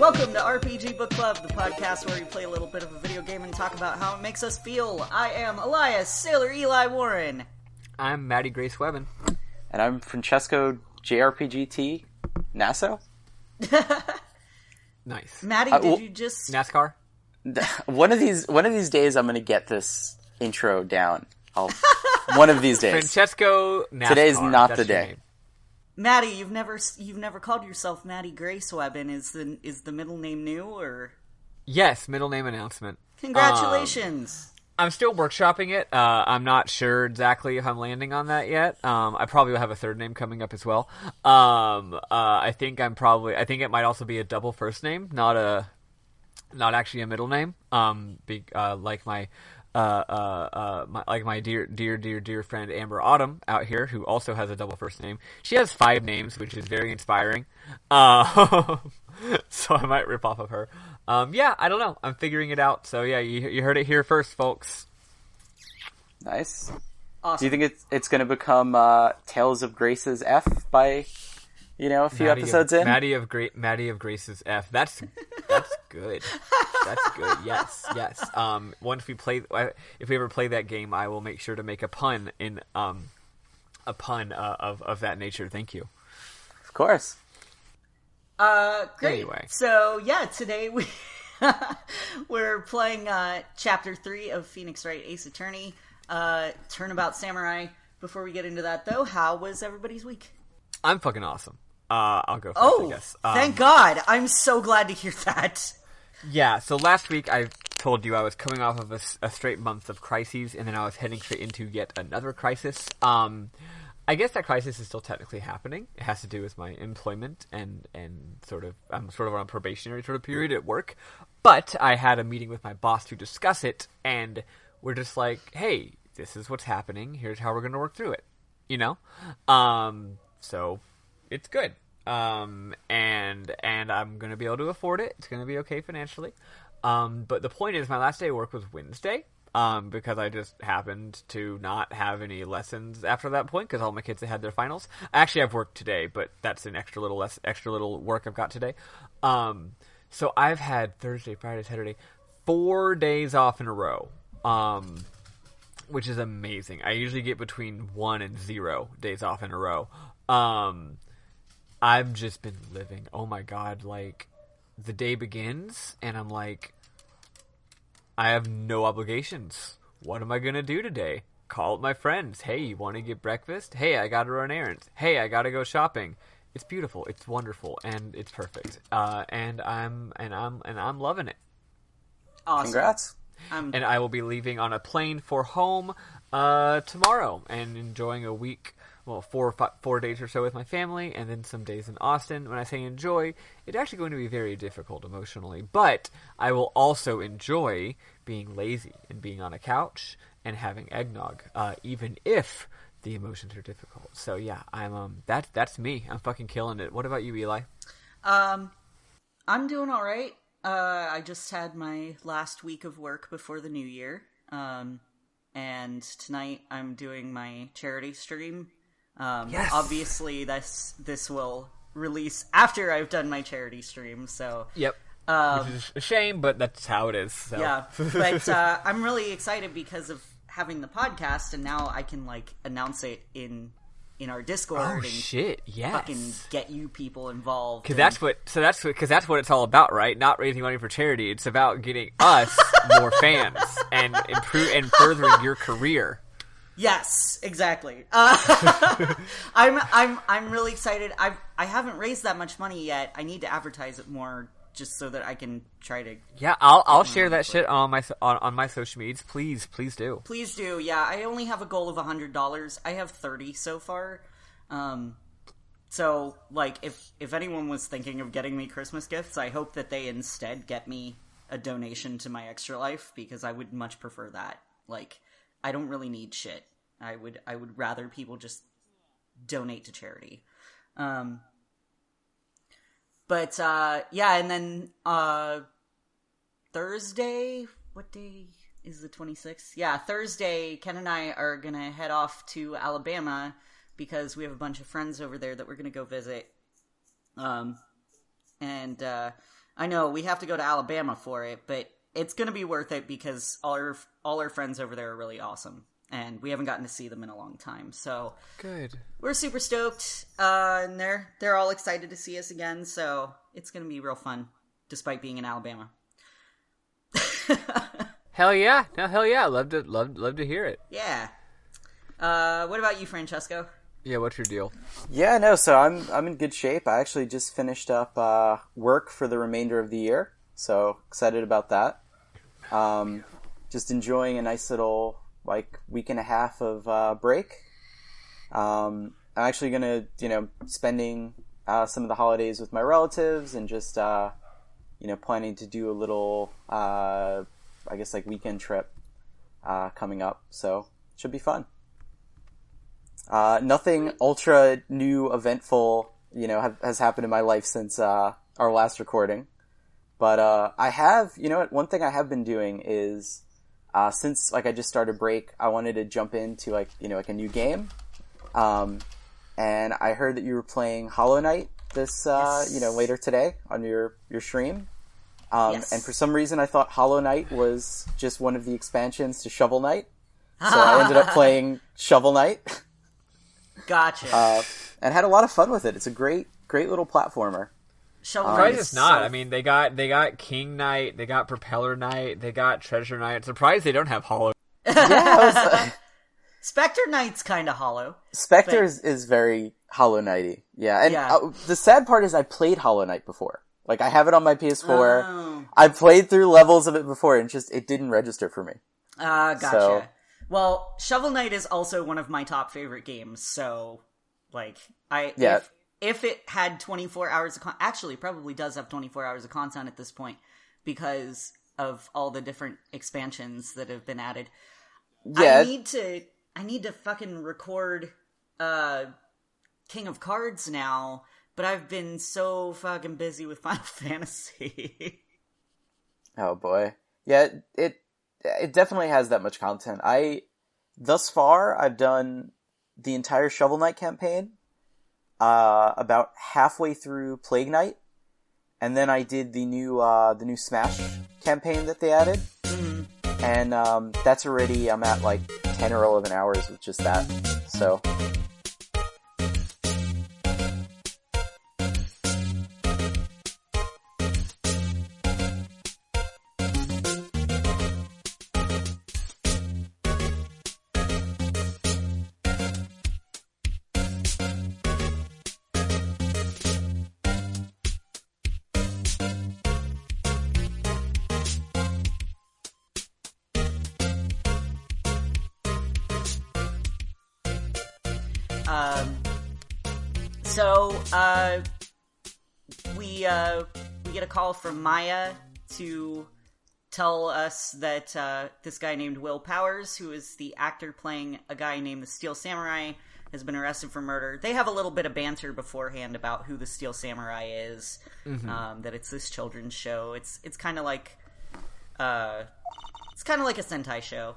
Welcome to RPG Book Club, the podcast where we play a little bit of a video game and talk about how it makes us feel. I am Elias, Sailor Eli Warren. I'm Maddie Grace Webben. And I'm Francesco JRPGT Nasso. Nice. Maddie, did you just... NASCAR? One of these days I'm going to get this intro down. One of these days. Francesco NASCAR. Today's not That's the day. Maddie, you've never called yourself Maddie Grace Webben. Is the middle name new, or? Yes, middle name announcement. Congratulations. I'm still workshopping it. I'm not sure exactly if I'm landing on that yet. I probably will have a third name coming up as well. I think it might also be a double first name, not actually a middle name. Like my dear friend Amber Autumn out here, who also has a double first name. She has 5 names, which is very inspiring. So I might rip off of her. Yeah, I don't know. I'm figuring it out. So yeah, you heard it here first, folks. Nice. Awesome. Do you think it's going to become Tales of Grace's F by a few episodes in? Maddie of Grace's F. That's good. That's good. Yes. Once if we ever play that game, I will make sure to make a pun of that nature. Thank you. Of course. Great. Anyway. So yeah, today we're playing Chapter 3 of Phoenix Wright Ace Attorney, Turnabout Samurai. Before we get into that, though, how was everybody's week? I'm fucking awesome. I'll go first, I guess. Thank God. I'm so glad to hear that. Yeah, so last week I told you I was coming off of a straight month of crises, and then I was heading straight into yet another crisis. I guess that crisis is still technically happening. It has to do with my employment and I'm sort of on a probationary sort of period at work. But I had a meeting with my boss to discuss it, and we're just like, hey, this is what's happening. Here's how we're going to work through it. So it's good. And I'm going to be able to afford it. It's going to be okay financially. But the point is, my last day of work was Wednesday. Because I just happened to not have any lessons after that point because all my kids had their finals. Actually, I've worked today, but that's an extra little work I've got today. So I've had Thursday, Friday, Saturday, 4 days off in a row, which is amazing. I usually get between 1 and 0 days off in a row. I've just been living. Oh my God, like the day begins and I'm like, I have no obligations. What am I going to do today? Call up my friends. Hey, you want to get breakfast? Hey, I got to run errands. Hey, I got to go shopping. It's beautiful. It's wonderful, and it's perfect. And I'm loving it. Awesome. Congrats. And I will be leaving on a plane for home tomorrow and enjoying a week. Well, 4 days or so with my family, and then some days in Austin. When I say enjoy, it's actually going to be very difficult emotionally, but I will also enjoy being lazy and being on a couch and having eggnog, even if the emotions are difficult. So yeah, I'm that's me. I'm fucking killing it. What about you, Eli? I'm doing all right. I just had my last week of work before the new year, and tonight I'm doing my charity stream. Yes. Obviously this will release after I've done my charity stream, so Yep. Which is a shame, but that's how it is. So. Yeah, but I'm really excited because of having the podcast, and now I can announce it in our Discord. Oh and shit! Yes. Fucking get you people involved. Because that's what it's all about, right? Not raising money for charity. It's about getting us more fans and furthering your career. Yes, exactly. I'm really excited. I haven't raised that much money yet. I need to advertise it more just so that I can try to. Yeah, I'll share that shit on my social medias. Please do. Please do. Yeah, I only have a goal of $100. I have 30 so far. So if anyone was thinking of getting me Christmas gifts, I hope that they instead get me a donation to my Extra Life, because I would much prefer that. I don't really need shit. I would rather people just donate to charity. But yeah, and then Thursday, what day is the 26th? Yeah, Thursday, Ken and I are gonna head off to Alabama because we have a bunch of friends over there that we're gonna go visit. And I know, we have to go to Alabama for it, but it's gonna be worth it because all our friends over there are really awesome. And we haven't gotten to see them in a long time, so... Good. We're super stoked, and they're all excited to see us again, so it's gonna be real fun, despite being in Alabama. Hell yeah. No, hell yeah. Love to hear it. Yeah. What about you, Francesco? Yeah, what's your deal? Yeah, no, so I'm in good shape. I actually just finished up work for the remainder of the year, so excited about that. Just enjoying a nice little week and a half of break. I'm actually gonna spending some of the holidays with my relatives and just planning to do a little weekend trip coming up, so should be fun. Nothing ultra new, eventful, has happened in my life since our last recording. But I have, one thing I have been doing is, since I just started break, I wanted to jump into a new game. And I heard that you were playing Hollow Knight this, Yes. Later today on your stream. Yes. And for some reason I thought Hollow Knight was just one of the expansions to Shovel Knight. So I ended up playing Shovel Knight. Gotcha. And had a lot of fun with it. It's a great little platformer. Shovel Surprised Knight it's is not. so- I mean, they got King Knight, they got Propeller Knight, they got Treasure Knight. Surprised they don't have Hollow. Yeah, Spectre Knight's kind of hollow. Spectre is very Hollow Knighty. Yeah, and Yeah. The sad part is I played Hollow Knight before. I have it on my PS4. Oh. I played through levels of it before, and it didn't register for me. Gotcha. So- Well, Shovel Knight is also one of my top favorite games, so, Yeah. if it had 24 hours of actually, it probably does have 24 hours of content at this point, because of all the different expansions that have been added. Yeah, I need to fucking record, King of Cards now, but I've been so fucking busy with Final Fantasy. oh boy. Yeah, it definitely has that much content. Thus far, I've done the entire Shovel Knight campaign, about halfway through Plague Knight, and then I did the new Smash campaign that they added, and that's already, I'm at 10 or 11 hours with just that, so... We get a call from Maya to tell us that this guy named Will Powers, who is the actor playing a guy named the Steel Samurai, has been arrested for murder. They have a little bit of banter beforehand about who the Steel Samurai is, that it's this children's show. It's kind of like a Sentai show.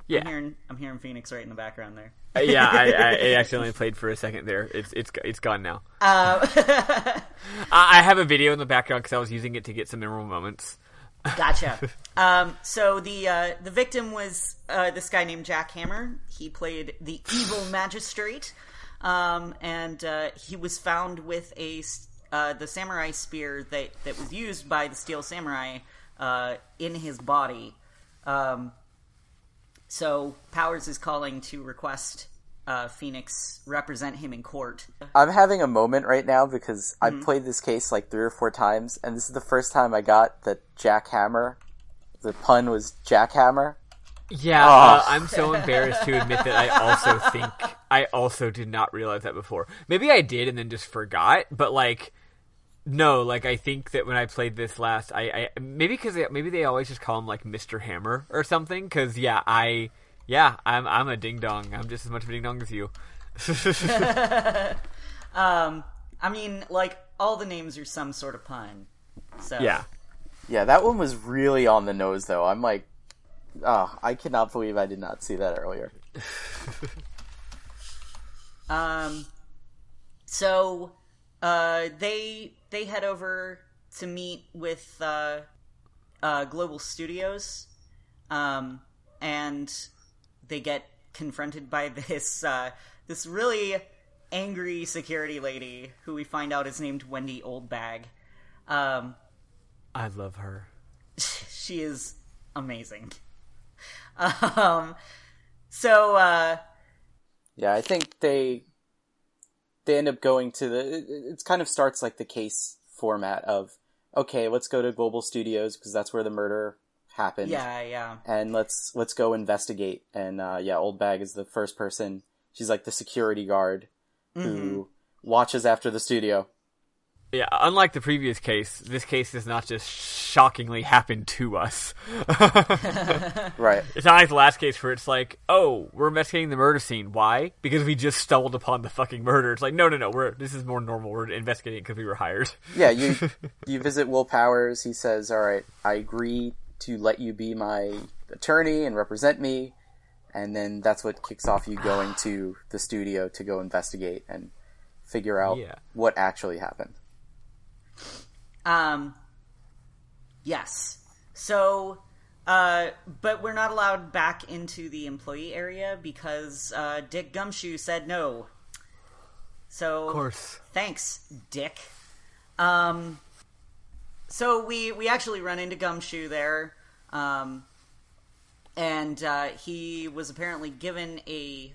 Yeah. I'm hearing Phoenix Wright in the background there. Yeah, I accidentally played for a second there. It's gone now. I have a video in the background because I was using it to get some memorable moments. Gotcha. So the victim was this guy named Jack Hammer. He played the evil magistrate, and he was found with the samurai spear that was used by the Steel Samurai in his body. So Powers is calling to request Phoenix represent him in court. I'm having a moment right now because I've played this case 3 or 4 times, and this is the first time I got that Jackhammer. The pun was Jackhammer. Yeah, I'm so embarrassed to admit that I also did not realize that before. Maybe I did and then just forgot, but no, I think that when I played this last, maybe they always just call him Mr. Hammer or something. Because I'm a ding dong. I'm just as much of a ding dong as you. I mean, all the names are some sort of pun. So Yeah, that one was really on the nose, though. I'm I cannot believe I did not see that earlier. So they head over to meet with Global Studios, and they get confronted by this really angry security lady who we find out is named Wendy Oldbag. I love her. She is amazing. Yeah, I think they end up going to it kind of starts like the case format of, okay, let's go to Global Studios because that's where the murder happened. Yeah. And let's go investigate. And Oldbag is the first person. She's like the security guard who watches after the studio. Yeah, unlike the previous case, this case does not just shockingly happen to us. Right. It's not like the last case where it's like, oh, we're investigating the murder scene. Why? Because we just stumbled upon the fucking murder. It's like, no, this is more normal. We're investigating because we were hired. Yeah, you visit Will Powers. He says, all right, I agree to let you be my attorney and represent me. And then that's what kicks off you going to the studio to go investigate and figure out what actually happened. Yes. So, but we're not allowed back into the employee area because, Dick Gumshoe said no. So, of course. Thanks, Dick. So we actually run into Gumshoe there, and he was apparently given a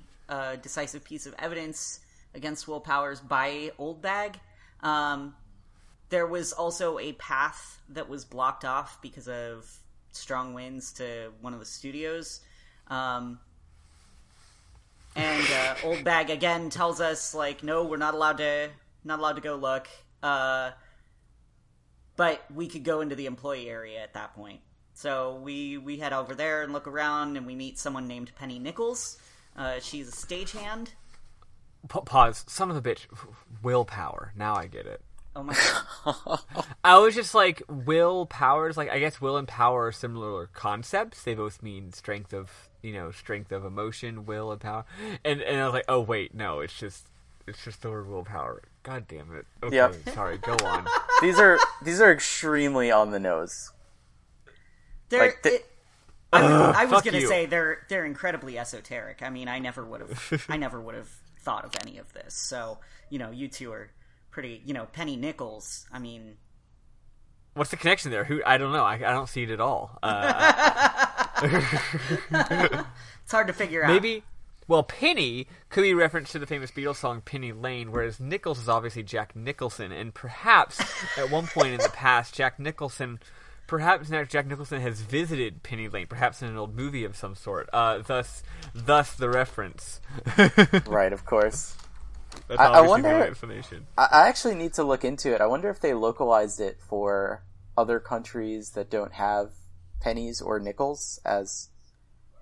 decisive piece of evidence against Will Powers by Oldbag. There was also a path that was blocked off because of strong winds to one of the studios. And Oldbag again tells us, like, no, we're not allowed to go look. But we could go into the employee area at that point. So we head over there and look around, and we meet someone named Penny Nichols. She's a stagehand. Pause. Son of a bitch. Willpower. Now I get it. Oh my god. I was just like, will powers, like, I guess will and power are similar concepts. They both mean strength of emotion, will and power. And I was like, oh wait, no, it's just the word willpower. God damn it. Okay, yep. Sorry, go on. These are extremely on the nose. I was going to say they're incredibly esoteric. I mean, I never would have thought of any of this. So, you two are pretty, Penny Nichols. I mean, what's the connection there? I don't know. I don't see it at all. It's hard to figure out. Maybe. Well, Penny could be a reference to the famous Beatles song Penny Lane, whereas Nichols is obviously Jack Nicholson, and perhaps at one point in the past, Jack Nicholson has visited Penny Lane, perhaps in an old movie of some sort. Thus the reference. Right, of course. That's obviously the right explanation. I actually need to look into it. I wonder if they localized it for other countries that don't have pennies or nickels as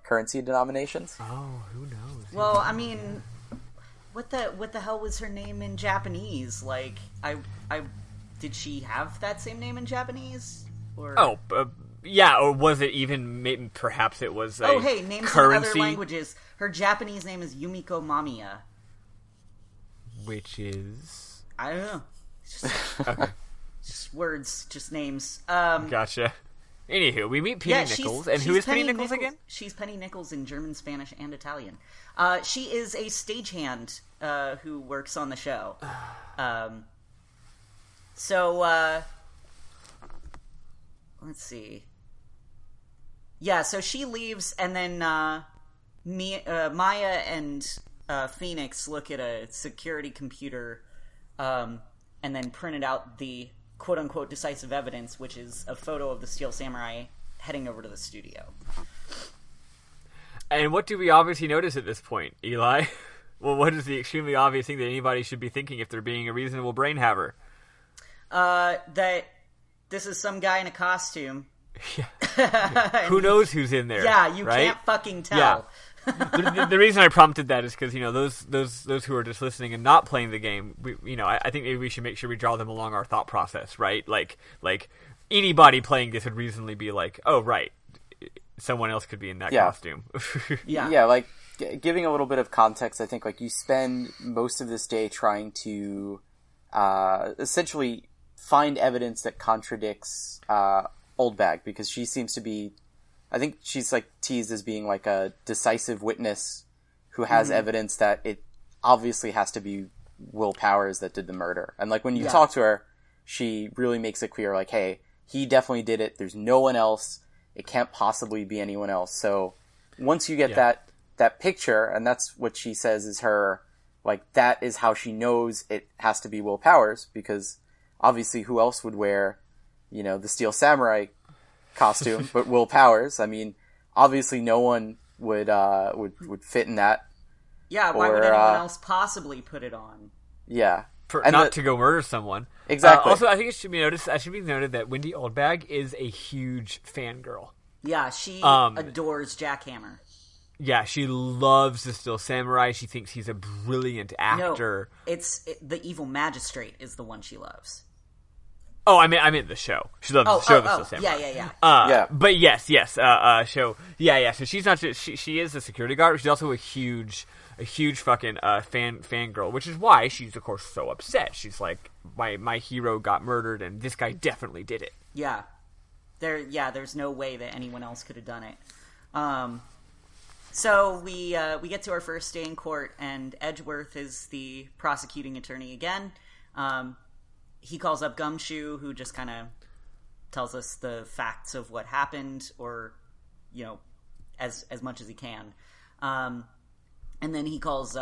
currency denominations. Oh, who knows? Well, I mean, what the hell was her name in Japanese? Like, did she have that same name in Japanese? Or yeah, or was it even? Maybe, perhaps it was. Names currency? in other languages. Her Japanese name is Yumiko Mamiya, which is I don't know. It's just, just words, just names. Gotcha. Anywho, we meet Penny Nichols, and who is Penny Nichols again? She's Penny Nichols in German, Spanish, and Italian. She is a stagehand who works on the show. Let's see. Yeah, so she leaves, and then Maya and Phoenix look at a security computer, and then printed out the quote-unquote decisive evidence, which is a photo of the Steel Samurai heading over to the studio. And what do we obviously notice at this point, Eli? Well, what is the extremely obvious thing that anybody should be thinking if they're being a reasonable brain haver? That this is some guy in a costume. Yeah. Who knows who's in there? Yeah, you right? can't fucking tell. Yeah. The reason I prompted that is because those who are just listening and not playing the game, I think maybe we should make sure we draw them along our thought process, right? Like anybody playing this would reasonably be like, oh right, someone else could be in that costume. Yeah. Like giving a little bit of context, I think like you spend most of this day trying to essentially find evidence that contradicts Oldbag, because she seems to be, I think she's like teased as being like a decisive witness who has evidence that it obviously has to be Will Powers that did the murder. And like when you talk to her, she really makes it clear, like, hey, he definitely did it. There's no one else. It can't possibly be anyone else. So once you get that picture, and that's what she says is her, like, that is how she knows it has to be Will Powers, because obviously who else would wear, you know, the Steel Samurai costume but Will Powers? I mean, obviously no one would fit in that. Yeah, why would anyone else possibly put it on? Yeah. To go murder someone. Exactly. Also, I think it should be noted that Wendy Oldbag is a huge fangirl. Yeah, she adores Jack Hammer. Yeah, she loves the Steel Samurai. She thinks he's a brilliant actor. No, the evil magistrate is the one she loves. Oh, I meant the show. She loves the show, the Steel Samurai. Yeah. But yes, show. Yeah. So she's not just she is a security guard, but she's also a huge fucking fangirl, which is why she's of course so upset. She's like, my hero got murdered, and this guy definitely did it. Yeah. There's no way that anyone else could have done it. So we get to our first day in court, and Edgeworth is the prosecuting attorney again. He calls up Gumshoe, who just kind of tells us the facts of what happened, or, you know, as much as he can. And then he calls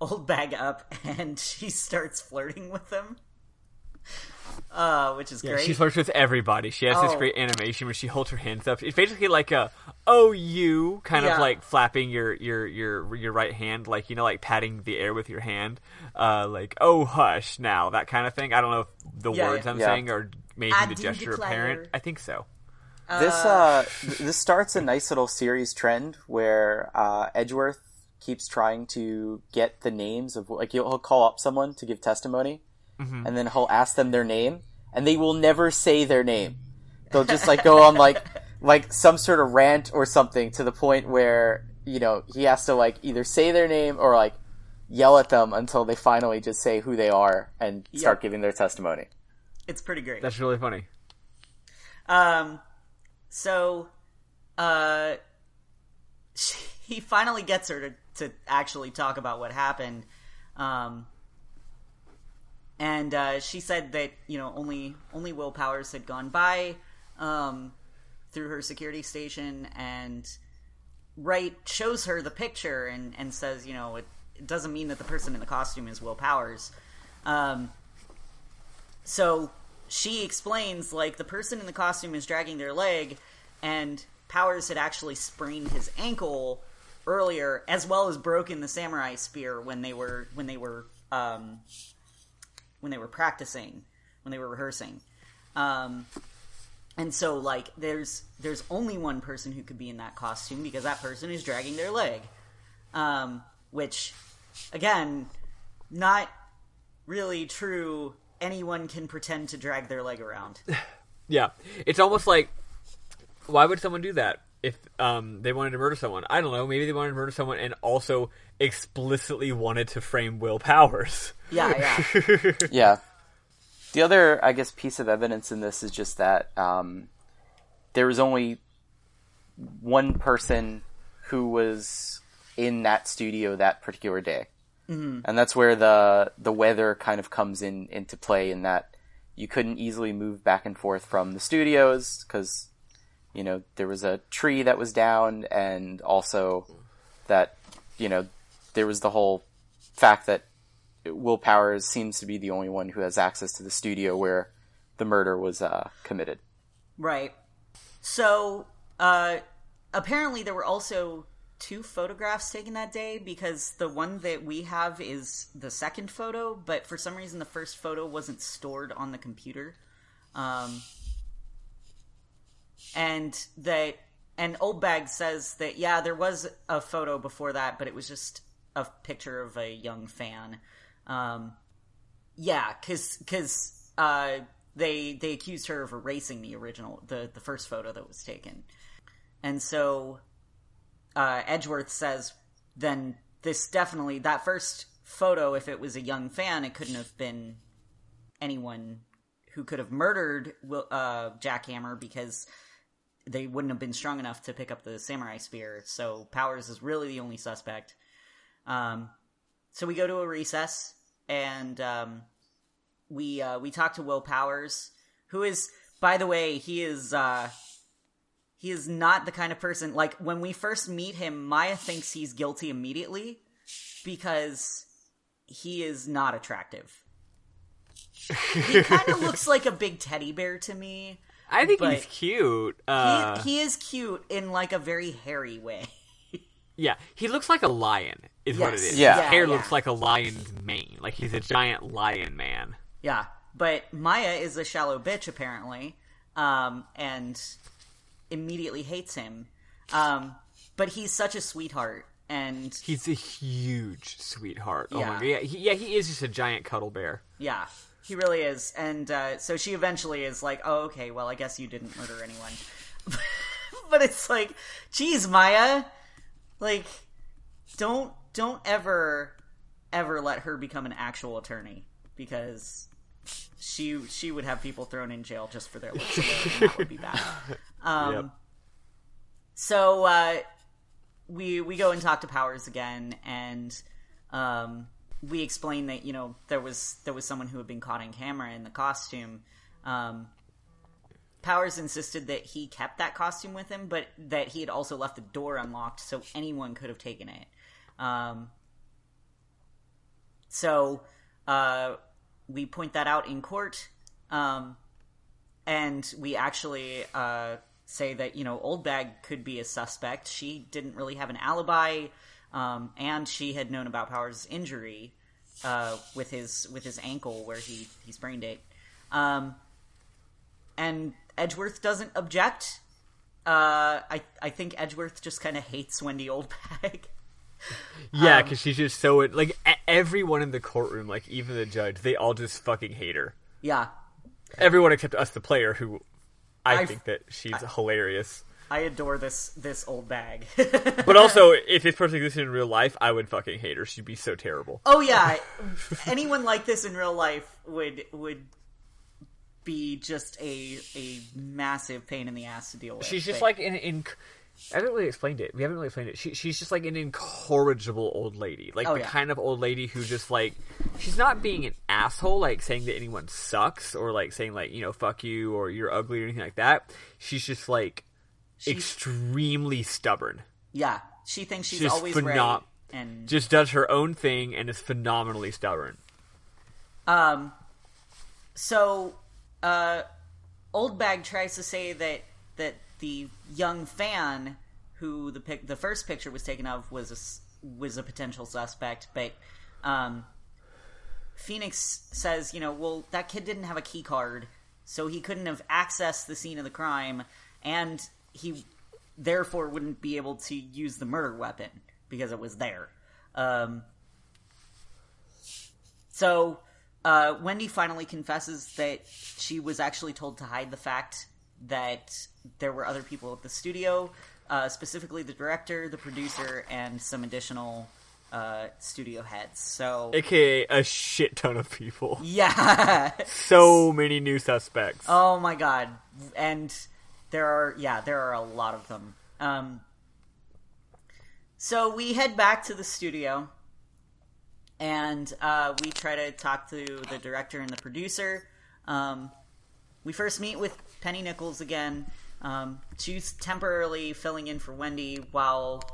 Oldbag up, and she starts flirting with him. Which is great. She flirts with everybody. She has this great animation where she holds her hands up. It's basically like a "oh you" kind of like flapping your right hand, like, you know, like patting the air with your hand, like "oh hush" now, that kind of thing. I don't know if the words I'm saying are making the gesture apparent. I think so. This starts a nice little series trend where Edgeworth keeps trying to get the names of, like, he'll call up someone to give testimony. And then he'll ask them their name, and they will never say their name. They'll just like go on like some sort of rant or something, to the point where, you know, he has to like either say their name or like yell at them until they finally just say who they are and start giving their testimony. It's pretty great. That's really funny. So he finally gets her to actually talk about what happened. And she said that, you know, only Will Powers had gone by through her security station, and Wright shows her the picture and says, you know, it doesn't mean that the person in the costume is Will Powers. So she explains, like, the person in the costume is dragging their leg, and Powers had actually sprained his ankle earlier, as well as broken the samurai spear when they were practicing, when they were rehearsing. And so, like, there's only one person who could be in that costume, because that person is dragging their leg. Which, again, not really true. Anyone can pretend to drag their leg around. Yeah. It's almost like, why would someone do that if they wanted to murder someone? I don't know. Maybe they wanted to murder someone and also explicitly wanted to frame Will Powers. Yeah. Yeah. The other, I guess, piece of evidence in this is just that there was only one person who was in that studio that particular day. Mm-hmm. And that's where the weather kind of comes into play, in that you couldn't easily move back and forth from the studios because, you know, there was a tree that was down, and also that, you know, there was the whole fact that Will Powers seems to be the only one who has access to the studio where the murder was committed. Right. So, apparently there were also 2 photographs taken that day, because the one that we have is the second photo, but for some reason the first photo wasn't stored on the computer. And Oldbag says that, yeah, there was a photo before that, but it was just a picture of a young fan. Yeah, because they accused her of erasing the original, the first photo that was taken. And so Edgeworth says, then this definitely, that first photo, if it was a young fan, it couldn't have been anyone who could have murdered Jackhammer because they wouldn't have been strong enough to pick up the samurai spear. So Powers is really the only suspect. So we go to a recess, and we talk to Will Powers, who is, by the way, he is not the kind of person, like, when we first meet him, Maya thinks he's guilty immediately because he is not attractive. He kind of looks like a big teddy bear to me. I think he's cute. He is cute in, like, a very hairy way. Yeah, he looks like a lion, is what it is. Yeah. His hair looks like a lion's mane. Like, he's a giant lion man. Yeah, but Maya is a shallow bitch, apparently, and immediately hates him. But he's such a sweetheart, and... He's a huge sweetheart. Yeah. Oh my god. Yeah, he is just a giant cuddle bear. Yeah, he really is. And so she eventually is like, oh, okay, well, I guess you didn't murder anyone. But it's like, geez, Maya... Like, don't ever let her become an actual attorney, because she would have people thrown in jail just for their looks alone, and that would be bad. Yep. So we go and talk to Powers again, and we explain that, you know, there was someone who had been caught in camera in the costume. Powers insisted that he kept that costume with him, but that he had also left the door unlocked so anyone could have taken it. So we point that out in court, and we actually say that, you know, Old Bag could be a suspect. She didn't really have an alibi, and she had known about Powers' injury with his ankle where he sprained it. And Edgeworth doesn't object. I think Edgeworth just kind of hates Wendy Oldbag. Yeah, because she's just so... Like, everyone in the courtroom, like, even the judge, they all just fucking hate her. Yeah. Everyone except us, the player, who I think that she's hilarious. I adore this Oldbag. But also, if this person existed in real life, I would fucking hate her. She'd be so terrible. Oh, yeah. Anyone like this in real life would be just a massive pain in the ass to deal with. She's just like I haven't really explained it. We haven't really explained it. She's just like an incorrigible old lady. Like kind of old lady who just like, she's not being an asshole, like saying that anyone sucks or like saying like, you know, fuck you or you're ugly or anything like that. She's just like extremely stubborn. Yeah. She thinks she's always right. And just does her own thing and is phenomenally stubborn. So Old Bag tries to say that the young fan who the first picture was taken of was a potential suspect, but Phoenix says, you know, well, that kid didn't have a key card, so he couldn't have accessed the scene of the crime, and he therefore wouldn't be able to use the murder weapon because it was there. So Wendy finally confesses that she was actually told to hide the fact that there were other people at the studio, specifically the director, the producer, and some additional studio heads. So, AKA a shit ton of people. Yeah. So many new suspects. Oh my god. And there are a lot of them. So we head back to the studio, and we try to talk to the director and the producer. We first meet with Penny Nichols again. She's temporarily filling in for Wendy while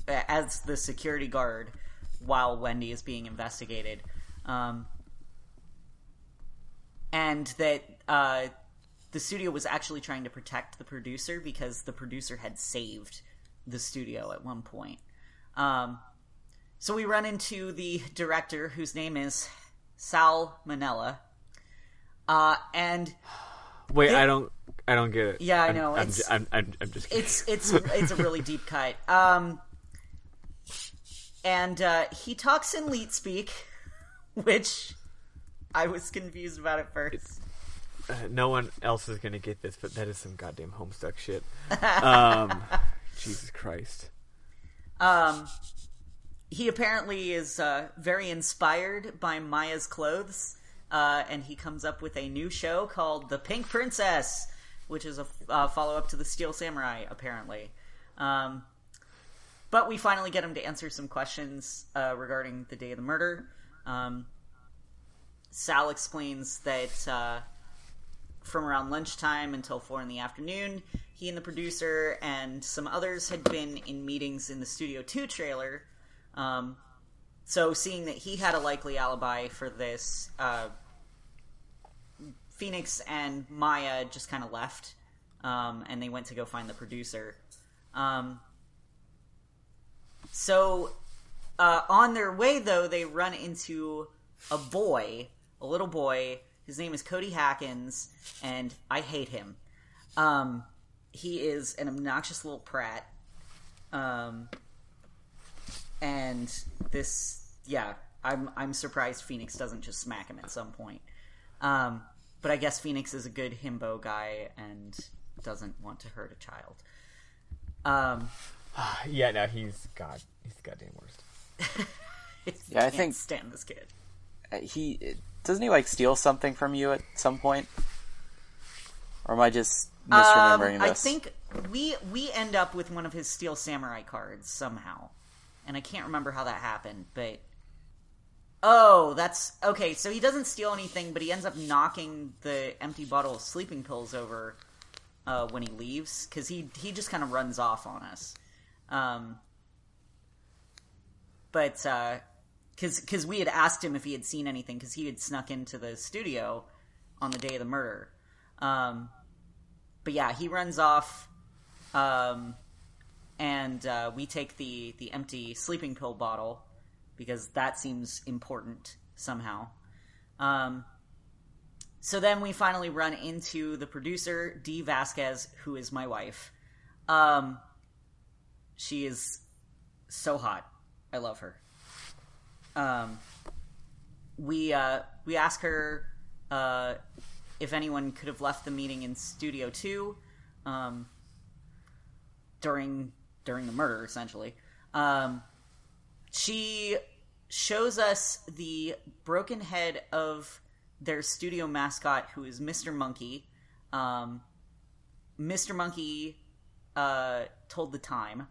as the security guard while Wendy is being investigated. And that the studio was actually trying to protect the producer because the producer had saved the studio at one point. So we run into the director, whose name is Sal Manella. And wait, I don't get it. Yeah, I know. I'm just kidding. It's a really deep cut. And he talks in Leet speak, which I was confused about at first. No one else is gonna get this, but that is some goddamn Homestuck shit. Jesus Christ. He apparently is very inspired by Maya's clothes. and he comes up with a new show called The Pink Princess, which is a follow-up to The Steel Samurai, apparently. But we finally get him to answer some questions regarding the day of the murder. Sal explains that from around lunchtime until 4 in the afternoon, he and the producer and some others had been in meetings in the Studio 2 trailer. So seeing that he had a likely alibi for this, Phoenix and Maya just kind of left, and they went to go find the producer. So on their way, though, they run into a little boy. His name is Cody Hackins, and I hate him. He is an obnoxious little prat. And this, I'm surprised Phoenix doesn't just smack him at some point. But I guess Phoenix is a good himbo guy and doesn't want to hurt a child. He's the goddamn worst. I think stand this kid. Doesn't he like steal something from you at some point? Or am I just misremembering this? I think we end up with one of his Steel Samurai cards somehow. And I can't remember how that happened, but... Oh, that's... Okay, so he doesn't steal anything, but he ends up knocking the empty bottle of sleeping pills over when he leaves, because he just kind of runs off on us. Because we had asked him if he had seen anything, because he had snuck into the studio on the day of the murder. But yeah, he runs off, and we take the empty sleeping pill bottle, because that seems important somehow. So then we finally run into the producer, Dee Vasquez, who is my wife. She is so hot. I love her. We ask her if anyone could have left the meeting in Studio 2 during the murder, essentially. She shows us the broken head of their studio mascot, who is Mr. Monkey. Mr. Monkey told the time.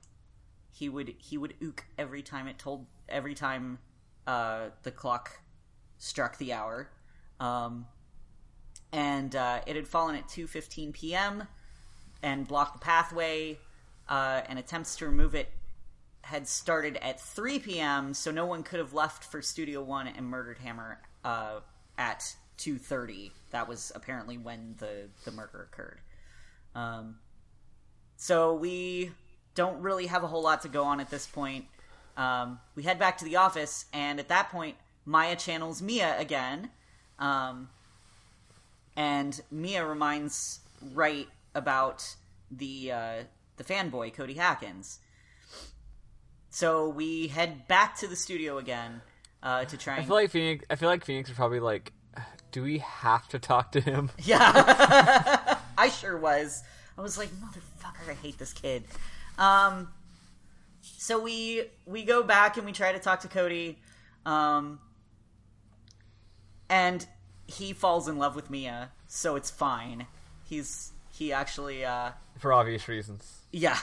He would ook every time the clock struck the hour. And it had fallen at 2:15 p.m. and blocked the pathway, and attempts to remove it had started at 3 p.m., so no one could have left for Studio 1 and murdered Hammer at 2:30. That was apparently when the murder occurred. So we don't really have a whole lot to go on at this point. We head back to the office, and at that point, Maya channels Mia again. And Mia reminds Wright about the fanboy, Cody Hackins. So we head back to the studio again to try and... I feel like Phoenix is probably like, do we have to talk to him? Yeah. I sure was. I was like, motherfucker, I hate this kid. So we go back and we try to talk to Cody. And he falls in love with Mia, so it's fine. He actually for obvious reasons. Yeah.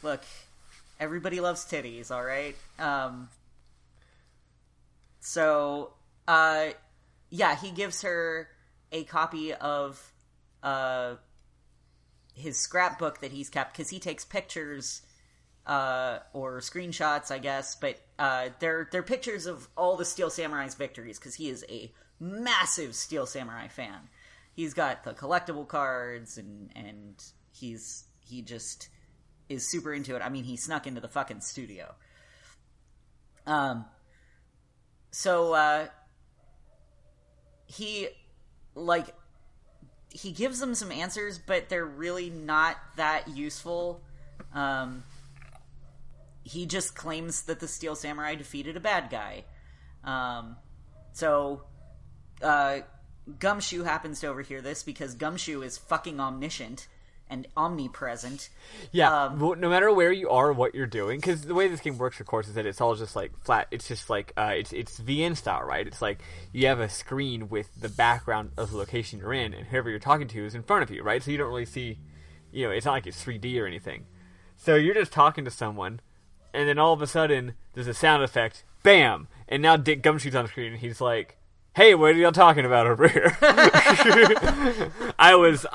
Look, everybody loves titties, all right? He gives her a copy of his scrapbook that he's kept, because he takes pictures or screenshots, I guess, but they're pictures of all the Steel Samurai's victories, because he is a massive Steel Samurai fan. He's got the collectible cards, and he just is super into it. I mean, he snuck into the fucking studio. He gives them some answers, but they're really not that useful. He just claims that the Steel Samurai defeated a bad guy. Gumshoe happens to overhear this, because Gumshoe is fucking omniscient and omnipresent. Yeah, no matter where you are, what you're doing, because the way this game works, of course, is that it's all just like flat. It's just like it's VN style, right? It's like you have a screen with the background of the location you're in, and whoever you're talking to is in front of you, right? So you don't really see, it's not like it's 3D or anything. So you're just talking to someone, and then all of a sudden there's a sound effect, bam, and now Dick Gumshoe's on screen, and he's like, "Hey, what are y'all talking about over here?" I was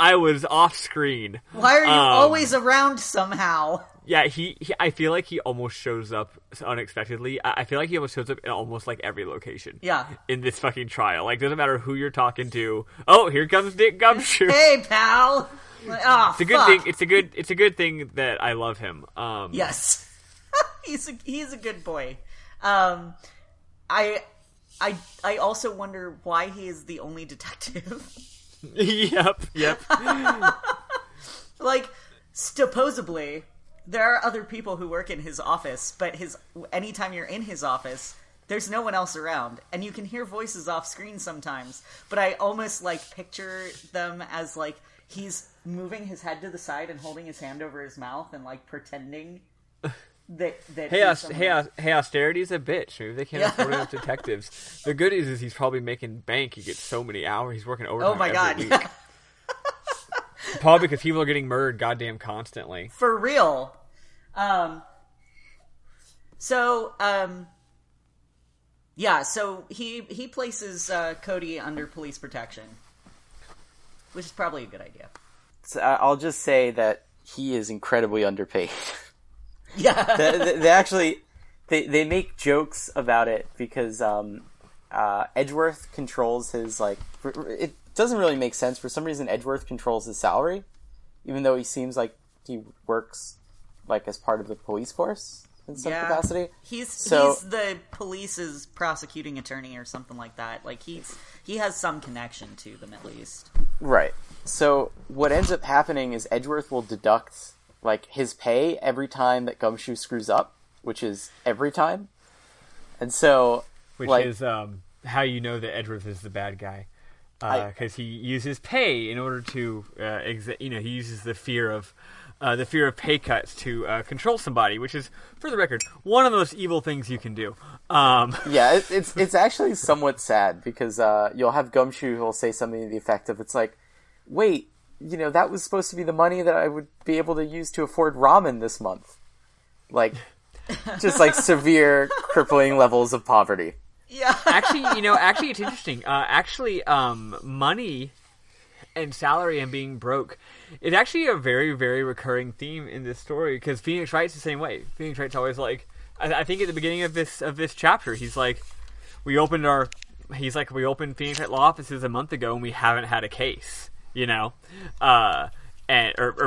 off screen. Why are you always around somehow? Yeah, he I feel like he almost shows up unexpectedly. I feel like he almost shows up in almost like every location. Yeah. In this fucking trial. Like, doesn't matter who you're talking to. Oh, here comes Dick Gumshoe. Hey, pal. Like, oh, it's a good thing. It's a good thing that I love him. Yes. he's a good boy. I also wonder why he is the only detective. Yep. Like, supposedly, there are other people who work in his office, but anytime you're in his office, there's no one else around, and you can hear voices off screen sometimes, but I almost, picture them as, he's moving his head to the side and holding his hand over his mouth and, pretending that hey, austerity's a bitch. Maybe they can't afford enough detectives. The good news is he's probably making bank. He gets so many hours. He's working overtime every week. Probably because people are getting murdered goddamn constantly. For real. So he places Cody under police protection, which is probably a good idea. So I'll just say that he is incredibly underpaid. Yeah. they actually they make jokes about it because Edgeworth controls his it doesn't really make sense. For some reason, Edgeworth controls his salary, even though he seems like he works as part of the police force in some capacity. He's the police's prosecuting attorney or something like that. He has some connection to them at least. Right. So what ends up happening is Edgeworth will deduct his pay every time that Gumshoe screws up, which is every time. And so which is how you know that Edgeworth is the bad guy. Because he uses pay in order to, he uses the fear of pay cuts to control somebody, which is, for the record, one of the most evil things you can do. Yeah, it's actually somewhat sad because you'll have Gumshoe who'll say something to the effect of, wait, that was supposed to be the money that I would be able to use to afford ramen this month. Just severe, crippling levels of poverty. Yeah. Actually, it's interesting. Money and salary and being broke is actually a very, very recurring theme in this story, because Phoenix Wright's the same way. Phoenix Wright's always I think at the beginning of this chapter, he's we opened Phoenix Wright law offices a month ago and we haven't had a case, or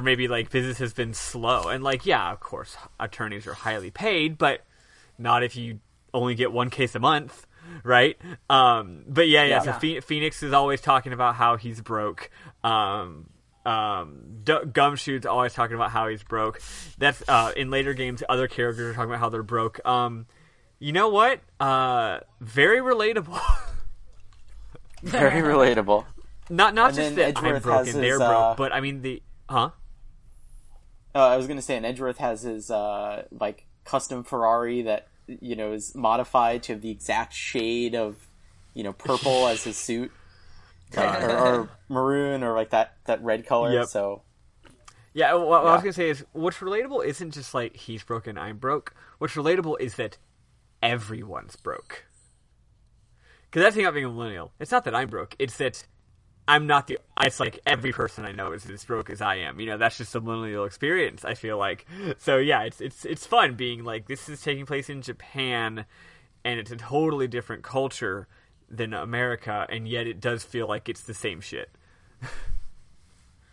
maybe business has been slow, and of course attorneys are highly paid, but not if you only get one case a month. Right? But so Phoenix is always talking about how he's broke. Gumshoe's always talking about how he's broke. That's in later games, other characters are talking about how they're broke. You know what? Very relatable. Very relatable. Not just that I'm broke and they're broke, but I mean I was gonna say, and Edgeworth has his custom Ferrari that is modified to have the exact shade of, purple as his suit, or maroon, or that red color. Yep. So, what I was gonna say is, what's relatable isn't just he's broke and I'm broke. What's relatable is that everyone's broke. Because that's the thing about being a millennial. It's not that I'm broke. It's that I'm not it's every person I know is as broke as I am. That's just a millennial experience, I feel like. So yeah, it's fun being this is taking place in Japan, and it's a totally different culture than America, and yet it does feel like it's the same shit.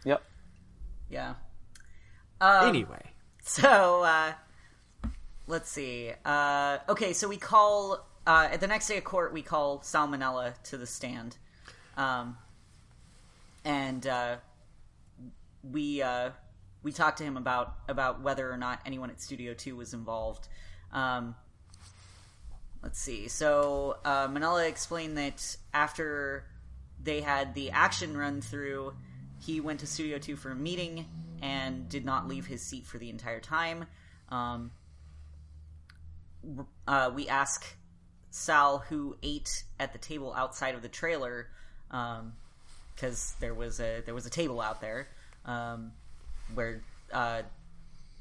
Yep. Yeah. Anyway. So, let's see. Okay, so we call, at the next day of court, we call Salmonella to the stand. And we talked to him about whether or not anyone at Studio 2 was involved. Let's see. So Manella explained that after they had the action run through, he went to Studio 2 for a meeting, and did not leave his seat for the entire time. We ask Sal who ate at the table outside of the trailer, because there was a table out there where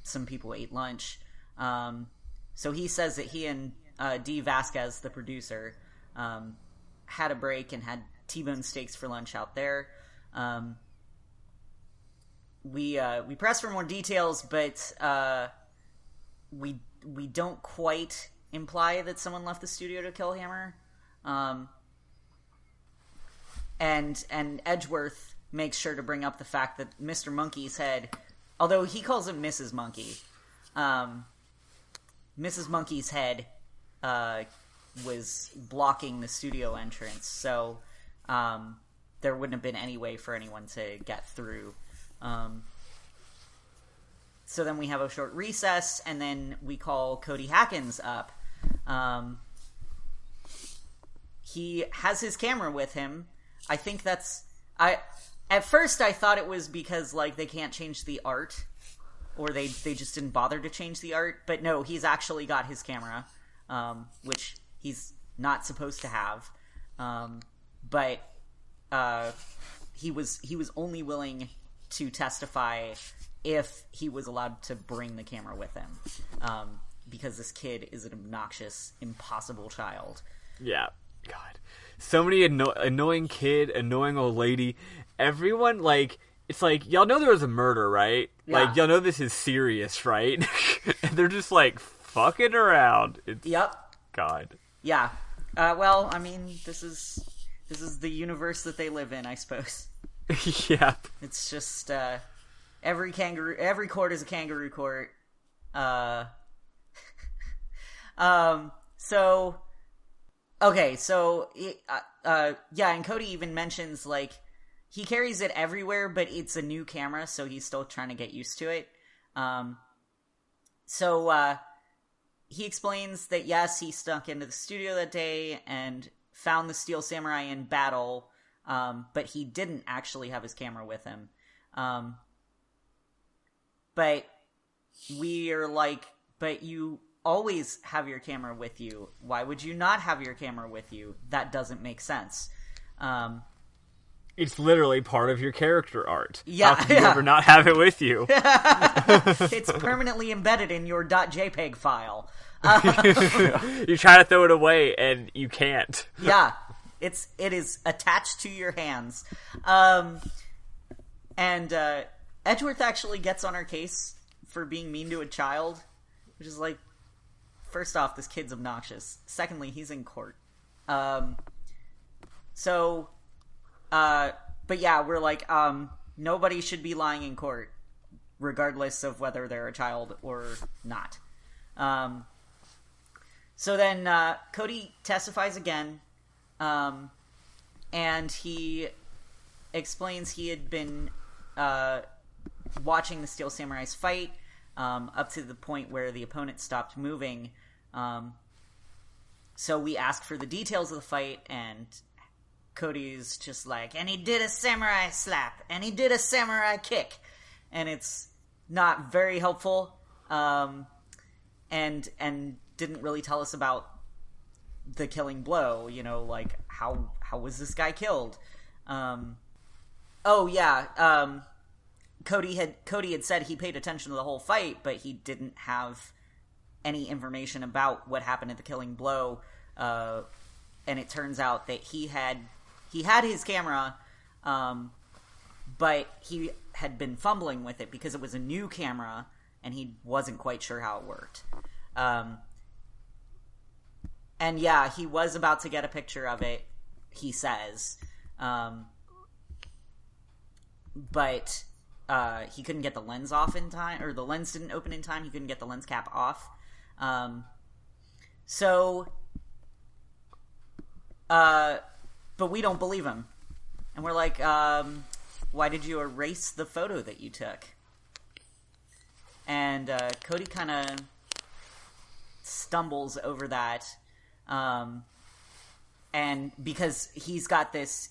some people ate lunch. So he says that he and D. Vasquez, the producer, had a break and had T-bone steaks for lunch out there. We press for more details, but we don't quite imply that someone left the studio to kill Hammer. And Edgeworth makes sure to bring up the fact that Mr. Monkey's head, although he calls him Mrs. Monkey, Mrs. Monkey's head was blocking the studio entrance, so there wouldn't have been any way for anyone to get through. So then we have a short recess, and then we call Cody Hackins up. He has his camera with him. I think that's... At first I thought it was because, like, they can't change the art, or they just didn't bother to change the art, but no, he's actually got his camera, which he's not supposed to have. But he was only willing to testify if he was allowed to bring the camera with him, because this kid is an obnoxious, impossible child. Yeah, God, so many annoying kid, annoying old lady. Everyone, like, it's like, y'all know there was a murder, right? Yeah. Like, y'all know this is serious, right? And they're just like fucking around. Yep. God. Yeah. Well, I mean, this is the universe that they live in, I suppose. Yeah. It's just every court is a kangaroo court. So okay, so yeah, and Cody even mentions, like, he carries it everywhere, but it's a new camera, so he's still trying to get used to it. So he explains that yes, he snuck into the studio that day and found the Steel Samurai in battle, but he didn't actually have his camera with him. But we are like, but you always have your camera with you. Why would you not have your camera with you? That doesn't make sense. It's literally part of your character art. Yeah, how can you ever not have it with you? It's permanently embedded in your .jpeg file. You try to throw it away and you can't. Yeah, it is attached to your hands. And Edgeworth actually gets on our case for being mean to a child, which is like, first off, this kid's obnoxious. Secondly, he's in court. But yeah, we're like, nobody should be lying in court, regardless of whether they're a child or not. So then, Cody testifies again, and he explains he had been, watching the Steel Samurais fight, up to the point where the opponent stopped moving. So we asked for the details of the fight, and Cody's just like, and he did a samurai slap, and he did a samurai kick, and it's not very helpful, and didn't really tell us about the killing blow, you know, like, how was this guy killed? Cody had said he paid attention to the whole fight, but he didn't have any information about what happened at the killing blow, and it turns out that he had his camera, but he had been fumbling with it because it was a new camera, and he wasn't quite sure how it worked. And yeah, he was about to get a picture of it, he says, but he couldn't get the lens off in time, or the lens didn't open in time. He couldn't get the lens cap off. But we don't believe him. And we're like, why did you erase the photo that you took? And Cody kind of stumbles over that. And because he's got this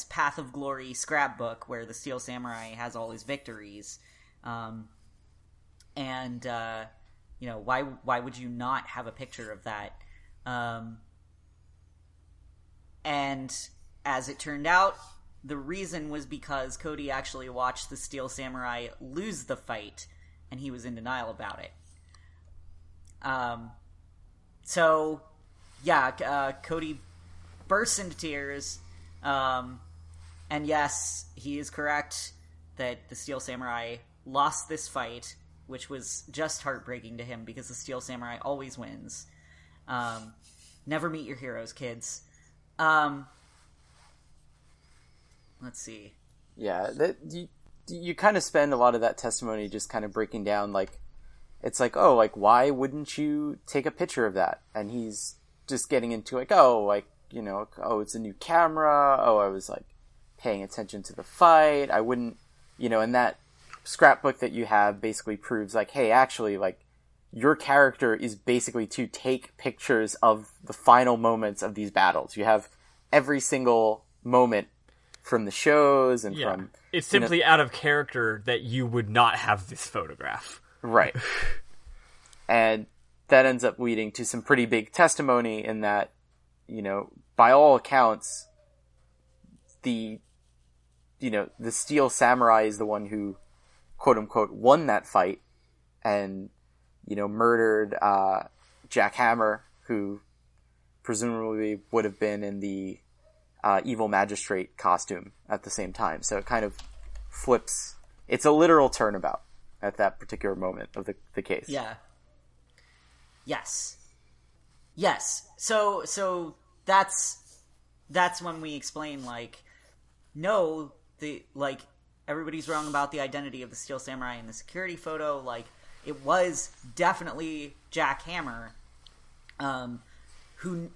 Path of Glory scrapbook where the Steel Samurai has all his victories. And why would you not have a picture of that? And as it turned out, the reason was because Cody actually watched the Steel Samurai lose the fight, and he was in denial about it. Cody bursts into tears, and yes, he is correct that the Steel Samurai lost this fight, which was just heartbreaking to him because the Steel Samurai always wins. Never meet your heroes, kids. Let's see. Yeah, you kind of spend a lot of that testimony just kind of breaking down, like, it's like, oh, like, why wouldn't you take a picture of that? And he's just getting into, like, oh, it's a new camera. Oh, I was, like, paying attention to the fight. I wouldn't, and that scrapbook that you have basically proves, like, hey, actually, like, your character is basically to take pictures of the final moments of these battles. You have every single moment from the shows and from... It's simply out of character that you would not have this photograph. Right. And that ends up leading to some pretty big testimony in that, by all accounts, the Steel Samurai is the one who, quote unquote, won that fight and, murdered Jack Hammer, who presumably would have been in the evil magistrate costume at the same time. So it kind of flips. It's a literal turnabout at that particular moment of the case. Yeah. Yes. So that's when we explain, like, no, everybody's wrong about the identity of the Steel Samurai in the security photo. Like, it was definitely Jack Hammer, who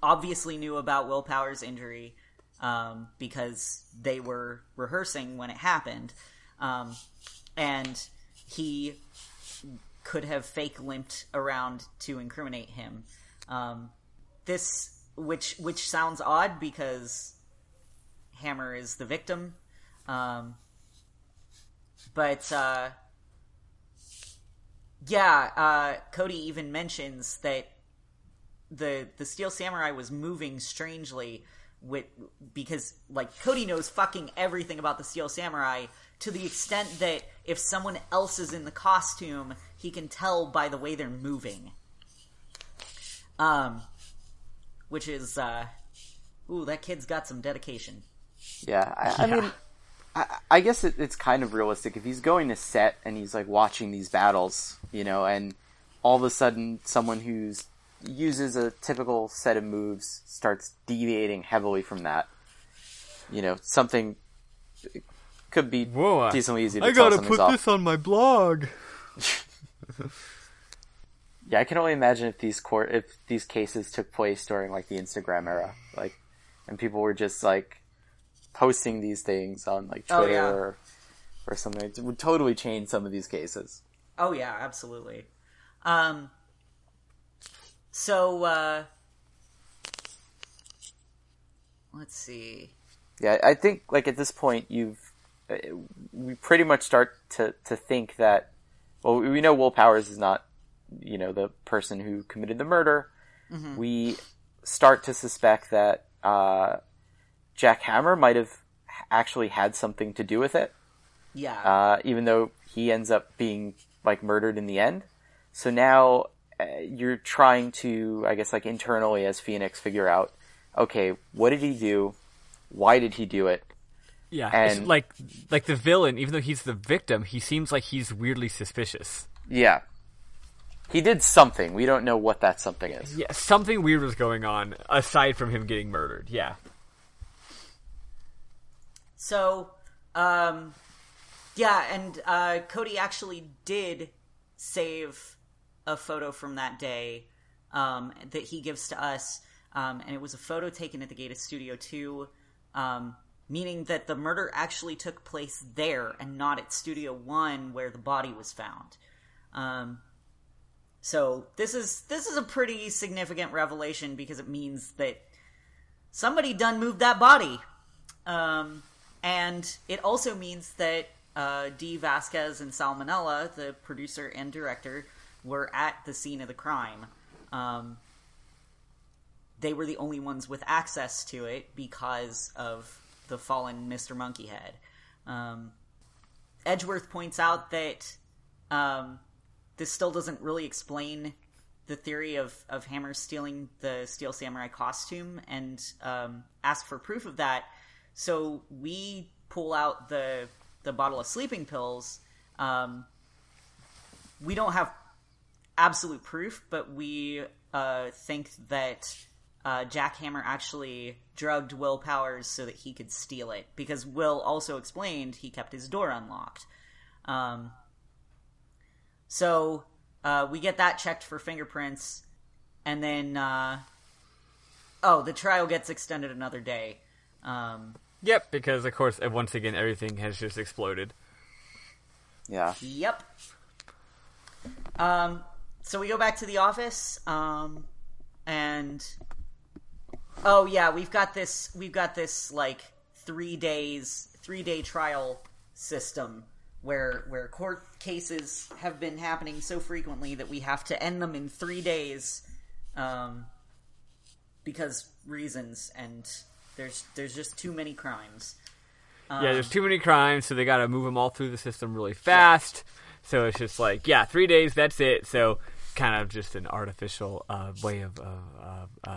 obviously knew about Will Power's injury, because they were rehearsing when it happened, and he could have fake limped around to incriminate him. Which sounds odd because Hammer is the victim, Cody even mentions that the Steel Samurai was moving strangely because, like, Cody knows fucking everything about the Steel Samurai to the extent that if someone else is in the costume, he can tell by the way they're moving. Which is, that kid's got some dedication. Yeah, I mean, I guess it's kind of realistic. If he's going to set and he's, like, watching these battles, and all of a sudden someone who's uses a typical set of moves starts deviating heavily from that, something could be decently easy to tell something's off. I gotta put this on my blog. Yeah, I can only imagine if these cases took place during, like, the Instagram era, like, and people were just, like, posting these things on, like, Twitter or something. It would totally change some of these cases. Oh yeah, absolutely. Let's see. Yeah, I think, like, at this point we pretty much start to think that, well, we know Will Powers is not, the person who committed the murder. Mm-hmm. We start to suspect that Jack Hammer might have actually had something to do with it. Yeah. Even though he ends up being, like, murdered in the end. So now you're trying to, I guess, like, internally as Phoenix figure out, okay, what did he do? Why did he do it? Yeah, and it's like the villain, even though he's the victim, he seems like he's weirdly suspicious. Yeah. He did something. We don't know what that something is. Yeah, something weird was going on, aside from him getting murdered, yeah. So, and Cody actually did save a photo from that day that he gives to us, and it was a photo taken at the gate of Studio 2, meaning that the murder actually took place there and not at Studio 1 where the body was found. So this is a pretty significant revelation because it means that somebody done moved that body. And it also means that Dee Vasquez and Sal Manella, the producer and director, were at the scene of the crime. They were the only ones with access to it because of the fallen Mr. Monkeyhead. Edgeworth points out that this still doesn't really explain the theory of Hammer stealing the Steel Samurai costume, and ask for proof of that. So we pull out the bottle of sleeping pills. We don't have absolute proof, but we think that Jack Hammer actually drugged Will Powers so that he could steal it, because Will also explained he kept his door unlocked. So we get that checked for fingerprints, and then the trial gets extended another day. Yep, because of course, once again, everything has just exploded. Yeah. Yep. So we go back to the office, and we've got this like 3-day trial system where court cases have been happening so frequently that we have to end them in 3 days, because reasons, and there's just too many crimes. There's too many crimes, so they got to move them all through the system really fast. Yeah. So it's just like, 3 days, that's it. So kind of just an artificial way of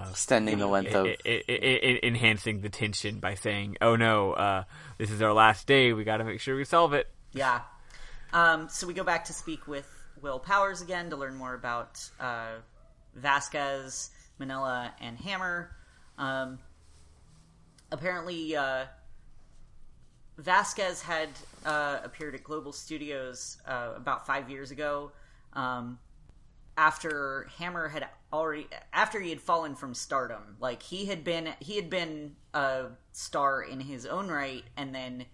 extending the length of enhancing the tension by saying, "Oh no, this is our last day. We got to make sure we solve it." Yeah. So we go back to speak with Will Powers again to learn more about Vasquez, Manila, and Hammer. Apparently, Vasquez had appeared at Global Studios about 5 years ago, after Hammer had after he had fallen from stardom. Like, he had been a star in his own right, and then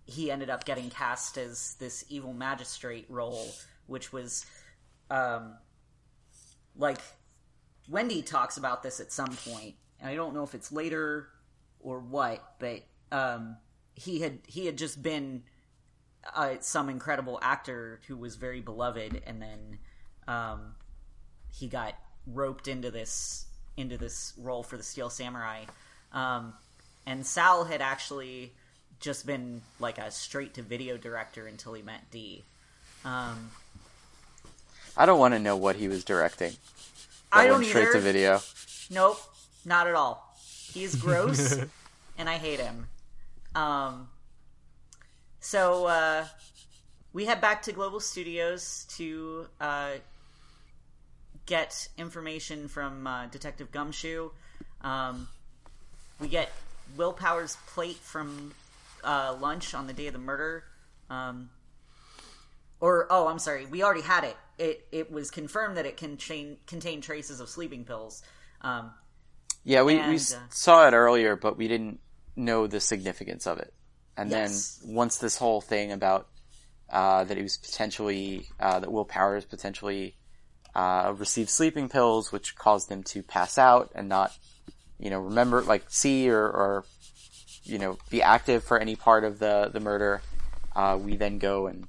he ended up getting cast as this evil magistrate role, which was like, Wendy talks about this at some point, and I don't know if it's later or what, but he had just been some incredible actor who was very beloved, and then he got roped into this role for the Steel Samurai, and Sal had actually just been like a straight to video director until he met Dee. I don't want to know what he was directing. I don't either. Straight to video. Nope, not at all. He's gross, and I hate him. So we head back to Global Studios to get information from Detective Gumshoe. We get Will Powers' plate from lunch on the day of the murder. I'm sorry, we already had it. It was confirmed that it contained traces of sleeping pills. We saw it earlier, but we didn't know the significance of it. And yes. Then once this whole thing about that he was potentially that Will Powers potentially received sleeping pills, which caused him to pass out and not, remember, like, see or be active for any part of the murder. We then go and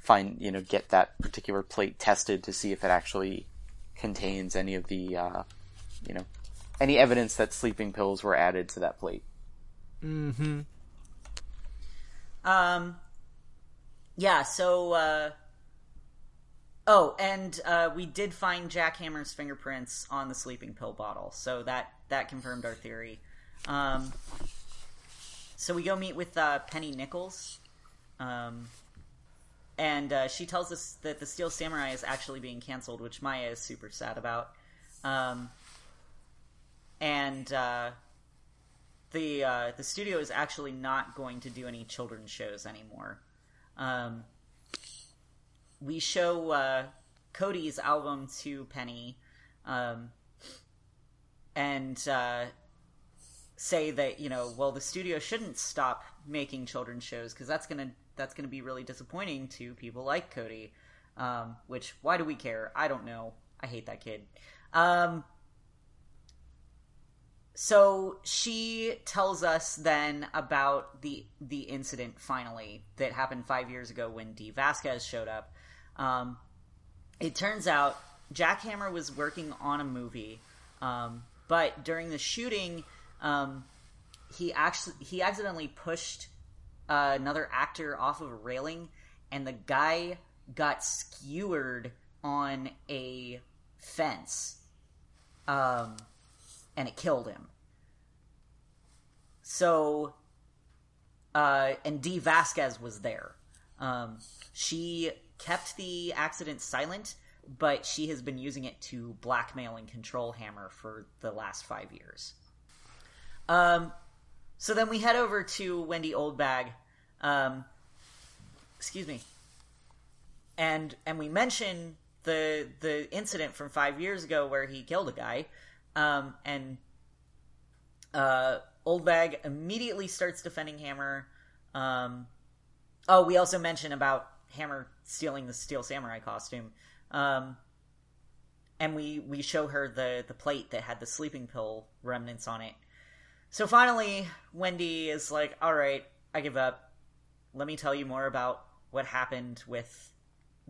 find, get that particular plate tested to see if it actually contains any of the, any evidence that sleeping pills were added to that plate. Mm-hmm. Yeah, so, we did find Jack Hammer's fingerprints on the sleeping pill bottle, so that confirmed our theory. So we go meet with Penny Nichols, and she tells us that the Steel Samurai is actually being canceled, which Maya is super sad about. The studio is actually not going to do any children's shows anymore. We show Cody's album to Penny, and say that, the studio shouldn't stop making children's shows, because that's gonna be really disappointing to people like Cody. Which, why do we care? I don't know. I hate that kid. So she tells us then about the incident finally that happened 5 years ago when Dee Vasquez showed up. It turns out Jack Hammer was working on a movie, but during the shooting, he accidentally pushed another actor off of a railing, and the guy got skewered on a fence, and it killed him. So, and Dee Vasquez was there. She kept the accident silent, but she has been using it to blackmail and control Hammer for the last 5 years. So then we head over to Wendy Oldbag. Excuse me. And we mention the incident from 5 years ago where he killed a guy. And Oldbag immediately starts defending Hammer. We also mention about Hammer stealing the Steel Samurai costume. And we show her the plate that had the sleeping pill remnants on it. So finally, Wendy is like, all right, I give up. Let me tell you more about what happened with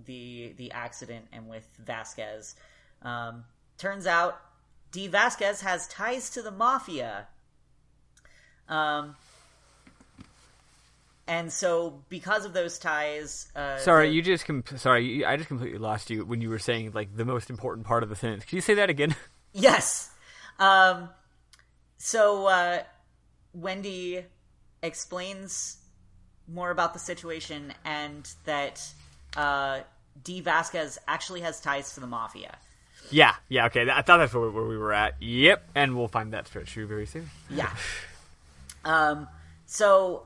the accident and with Vasquez. Turns out Dee Vasquez has ties to the mafia. And so, because of those ties... I just completely lost you when you were saying, like, the most important part of the sentence. Can you say that again? Yes! So, Wendy explains more about the situation and that Dee Vasquez actually has ties to the mafia. Yeah, okay. I thought that's where we were at. Yep, and we'll find that true very soon. Yeah. So,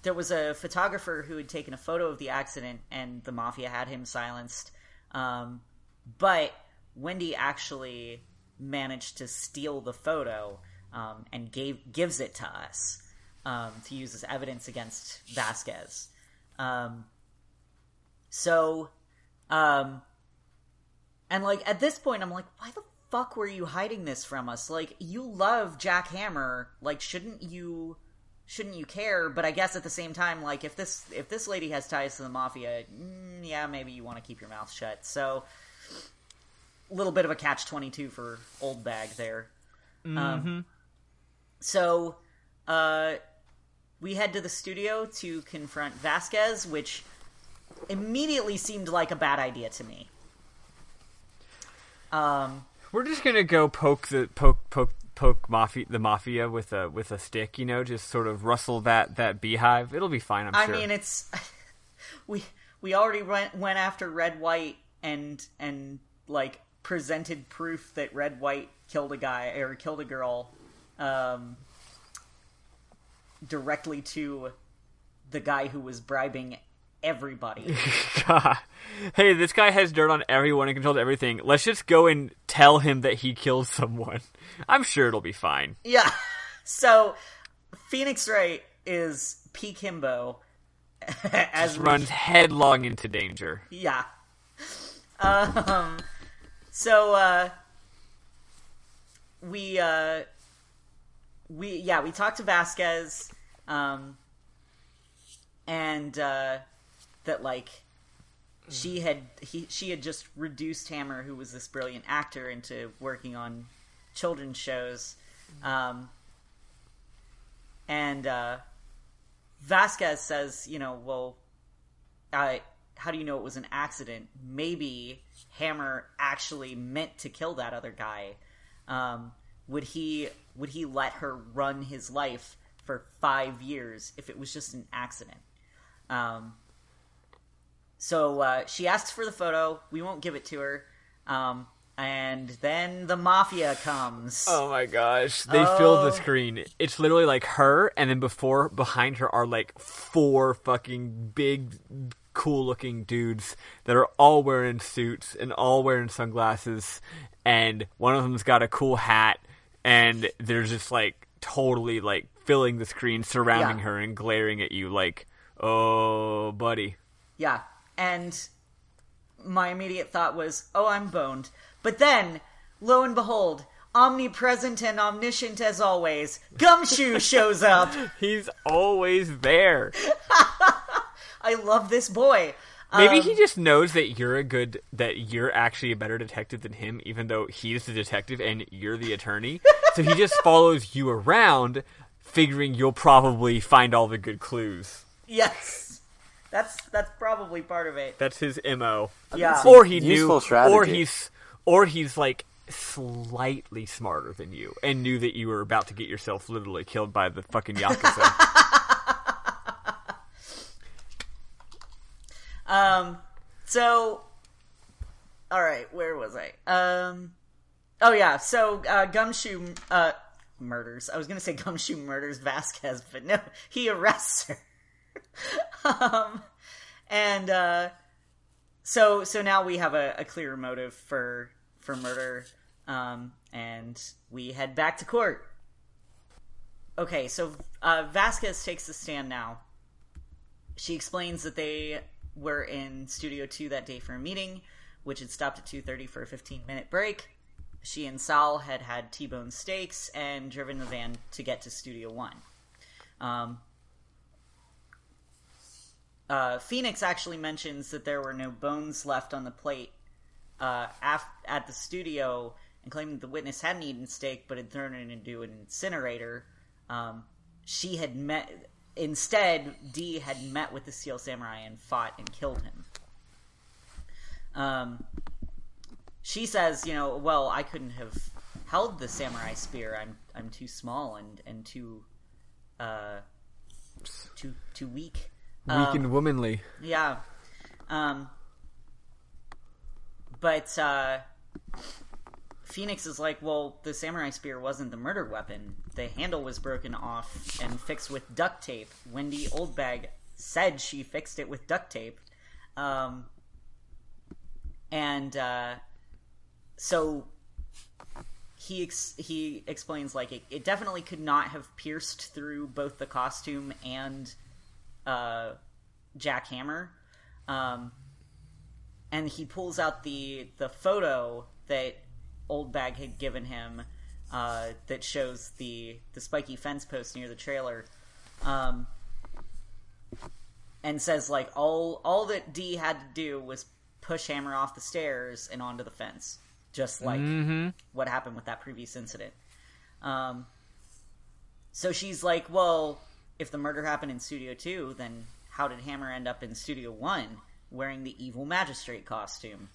there was a photographer who had taken a photo of the accident, and the mafia had him silenced. But Wendy actually managed to steal the photo and gives it to us to use as evidence against Vasquez. And like at this point, I'm like, why the fuck were you hiding this from us? Like, you love Jack Hammer. Like, shouldn't you care? But I guess at the same time, like, if this lady has ties to the mafia, yeah, maybe you want to keep your mouth shut. So, a little bit of a catch-22 for Oldbag there. Mm-hmm. So, we head to the studio to confront Vasquez, which immediately seemed like a bad idea to me. We're just gonna go poke the mafia with a stick, just sort of rustle that beehive. It'll be fine, I'm sure. I mean, it's we already went after Red White and like presented proof that Red White killed a guy or killed a girl directly to the guy who was bribing everybody. God. Hey, this guy has dirt on everyone and controls everything. Let's just go and tell him that he killed someone. I'm sure it'll be fine. Yeah. So, Phoenix Wright is peak himbo. Just runs headlong into danger. Yeah. We talked to Vasquez, and that like she had just reduced Hammer, who was this brilliant actor, into working on children's shows, and Vasquez says, how do you know it was an accident? Maybe Hammer actually meant to kill that other guy. Would he let her run his life for 5 years if it was just an accident? So she asks for the photo. We won't give it to her. And then the mafia comes. Oh my gosh. They filled the screen. It's literally like her, and then behind her are like 4 fucking big, cool-looking dudes that are all wearing suits and all wearing sunglasses, and one of them's got a cool hat, and they're just like totally like filling the screen, surrounding her and glaring at you like, oh, buddy. Yeah, and my immediate thought was, oh, I'm boned. But then, lo and behold, omnipresent and omniscient as always, Gumshoe shows up. He's always there. I love this boy. Maybe he just knows that you're actually a better detective than him, even though he's the detective and you're the attorney. So he just follows you around, figuring you'll probably find all the good clues. Yes. That's probably part of it. That's his MO. Yeah. Or he knew, Useful strategy. or he's like slightly smarter than you and knew that you were about to get yourself literally killed by the fucking Yakuza. So, alright, where was I? Oh yeah, so, Gumshoe, murders. I was gonna say Gumshoe murders Vasquez, but no, he arrests her. So now we have a clearer motive for murder, and we head back to court. Okay, so, Vasquez takes the stand now. She explains that they were in Studio 2 that day for a meeting, which had stopped at 2:30 for a 15-minute break. She and Sal had T-bone steaks and driven the van to get to Studio 1. Phoenix actually mentions that there were no bones left on the plate at the studio, and claiming the witness hadn't eaten steak but had thrown it into an incinerator. Instead, Dee had met with the Steel Samurai and fought and killed him. She says, well, I couldn't have held the samurai spear. I'm too small and too weak. Weak and womanly. Yeah. But Phoenix is like, well, the samurai spear wasn't the murder weapon. The handle was broken off and fixed with duct tape. Wendy Oldbag said she fixed it with duct tape. So he explains, like, it definitely could not have pierced through both the costume and Jack Hammer. And he pulls out the photo that Oldbag had given him, that shows the spiky fence post near the trailer, and says, like, all that Dee had to do was push Hammer off the stairs and onto the fence, just like what happened with that previous incident. So she's like, well, if the murder happened in Studio 2, then how did Hammer end up in Studio 1 wearing the evil magistrate costume?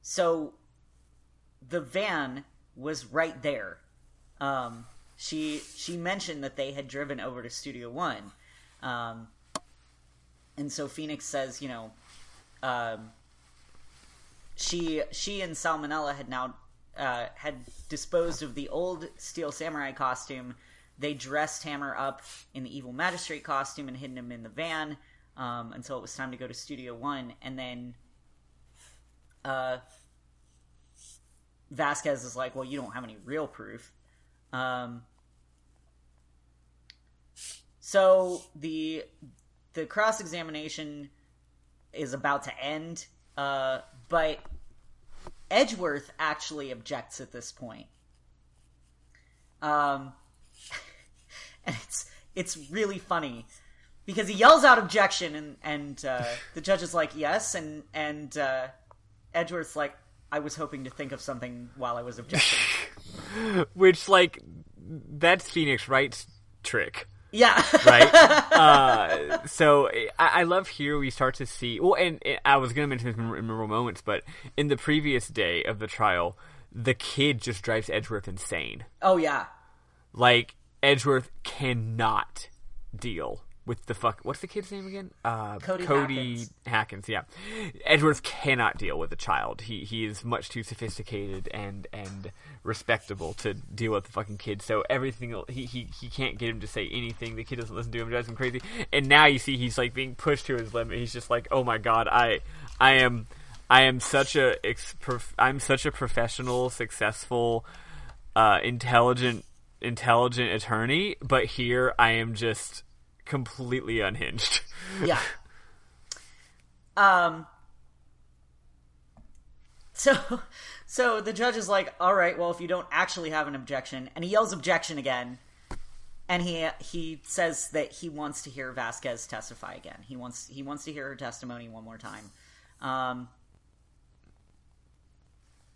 So the van was right there. She mentioned that they had driven over to Studio 1. And so Phoenix says, she and Salmonella had now had disposed of the old Steel Samurai costume. They dressed Hammer up in the evil magistrate costume and hidden him in the van until it was time to go to Studio 1. And then Vasquez is like, well, you don't have any real proof. So the cross-examination is about to end, but Edgeworth actually objects at this point. And it's really funny because he yells out objection, and the judge is like, yes, and Edgeworth's like, I was hoping to think of something while I was objecting. Which, like, that's Phoenix Wright's trick. Yeah. Right? So I love here we start to see... Well, and I was going to mention this in memorable moments, but in the previous day of the trial, the kid just drives Edgeworth insane. Oh, yeah. Like, Edgeworth cannot deal with the fuck... What's the kid's name again? Cody Hackins, yeah. Edgeworth cannot deal with a child. He is much too sophisticated and respectable to deal with the fucking kid. So everything... He can't get him to say anything. The kid doesn't listen to him. It drives him crazy. And now you see he's, like, being pushed to his limit. He's just like, oh my god, I am such a professional, successful, intelligent attorney, but here I am just completely unhinged. So the judge is like, all right, well, if you don't actually have an objection, and he yells objection again, and he says that he wants to hear Vasquez testify again. He wants to hear her testimony one more time.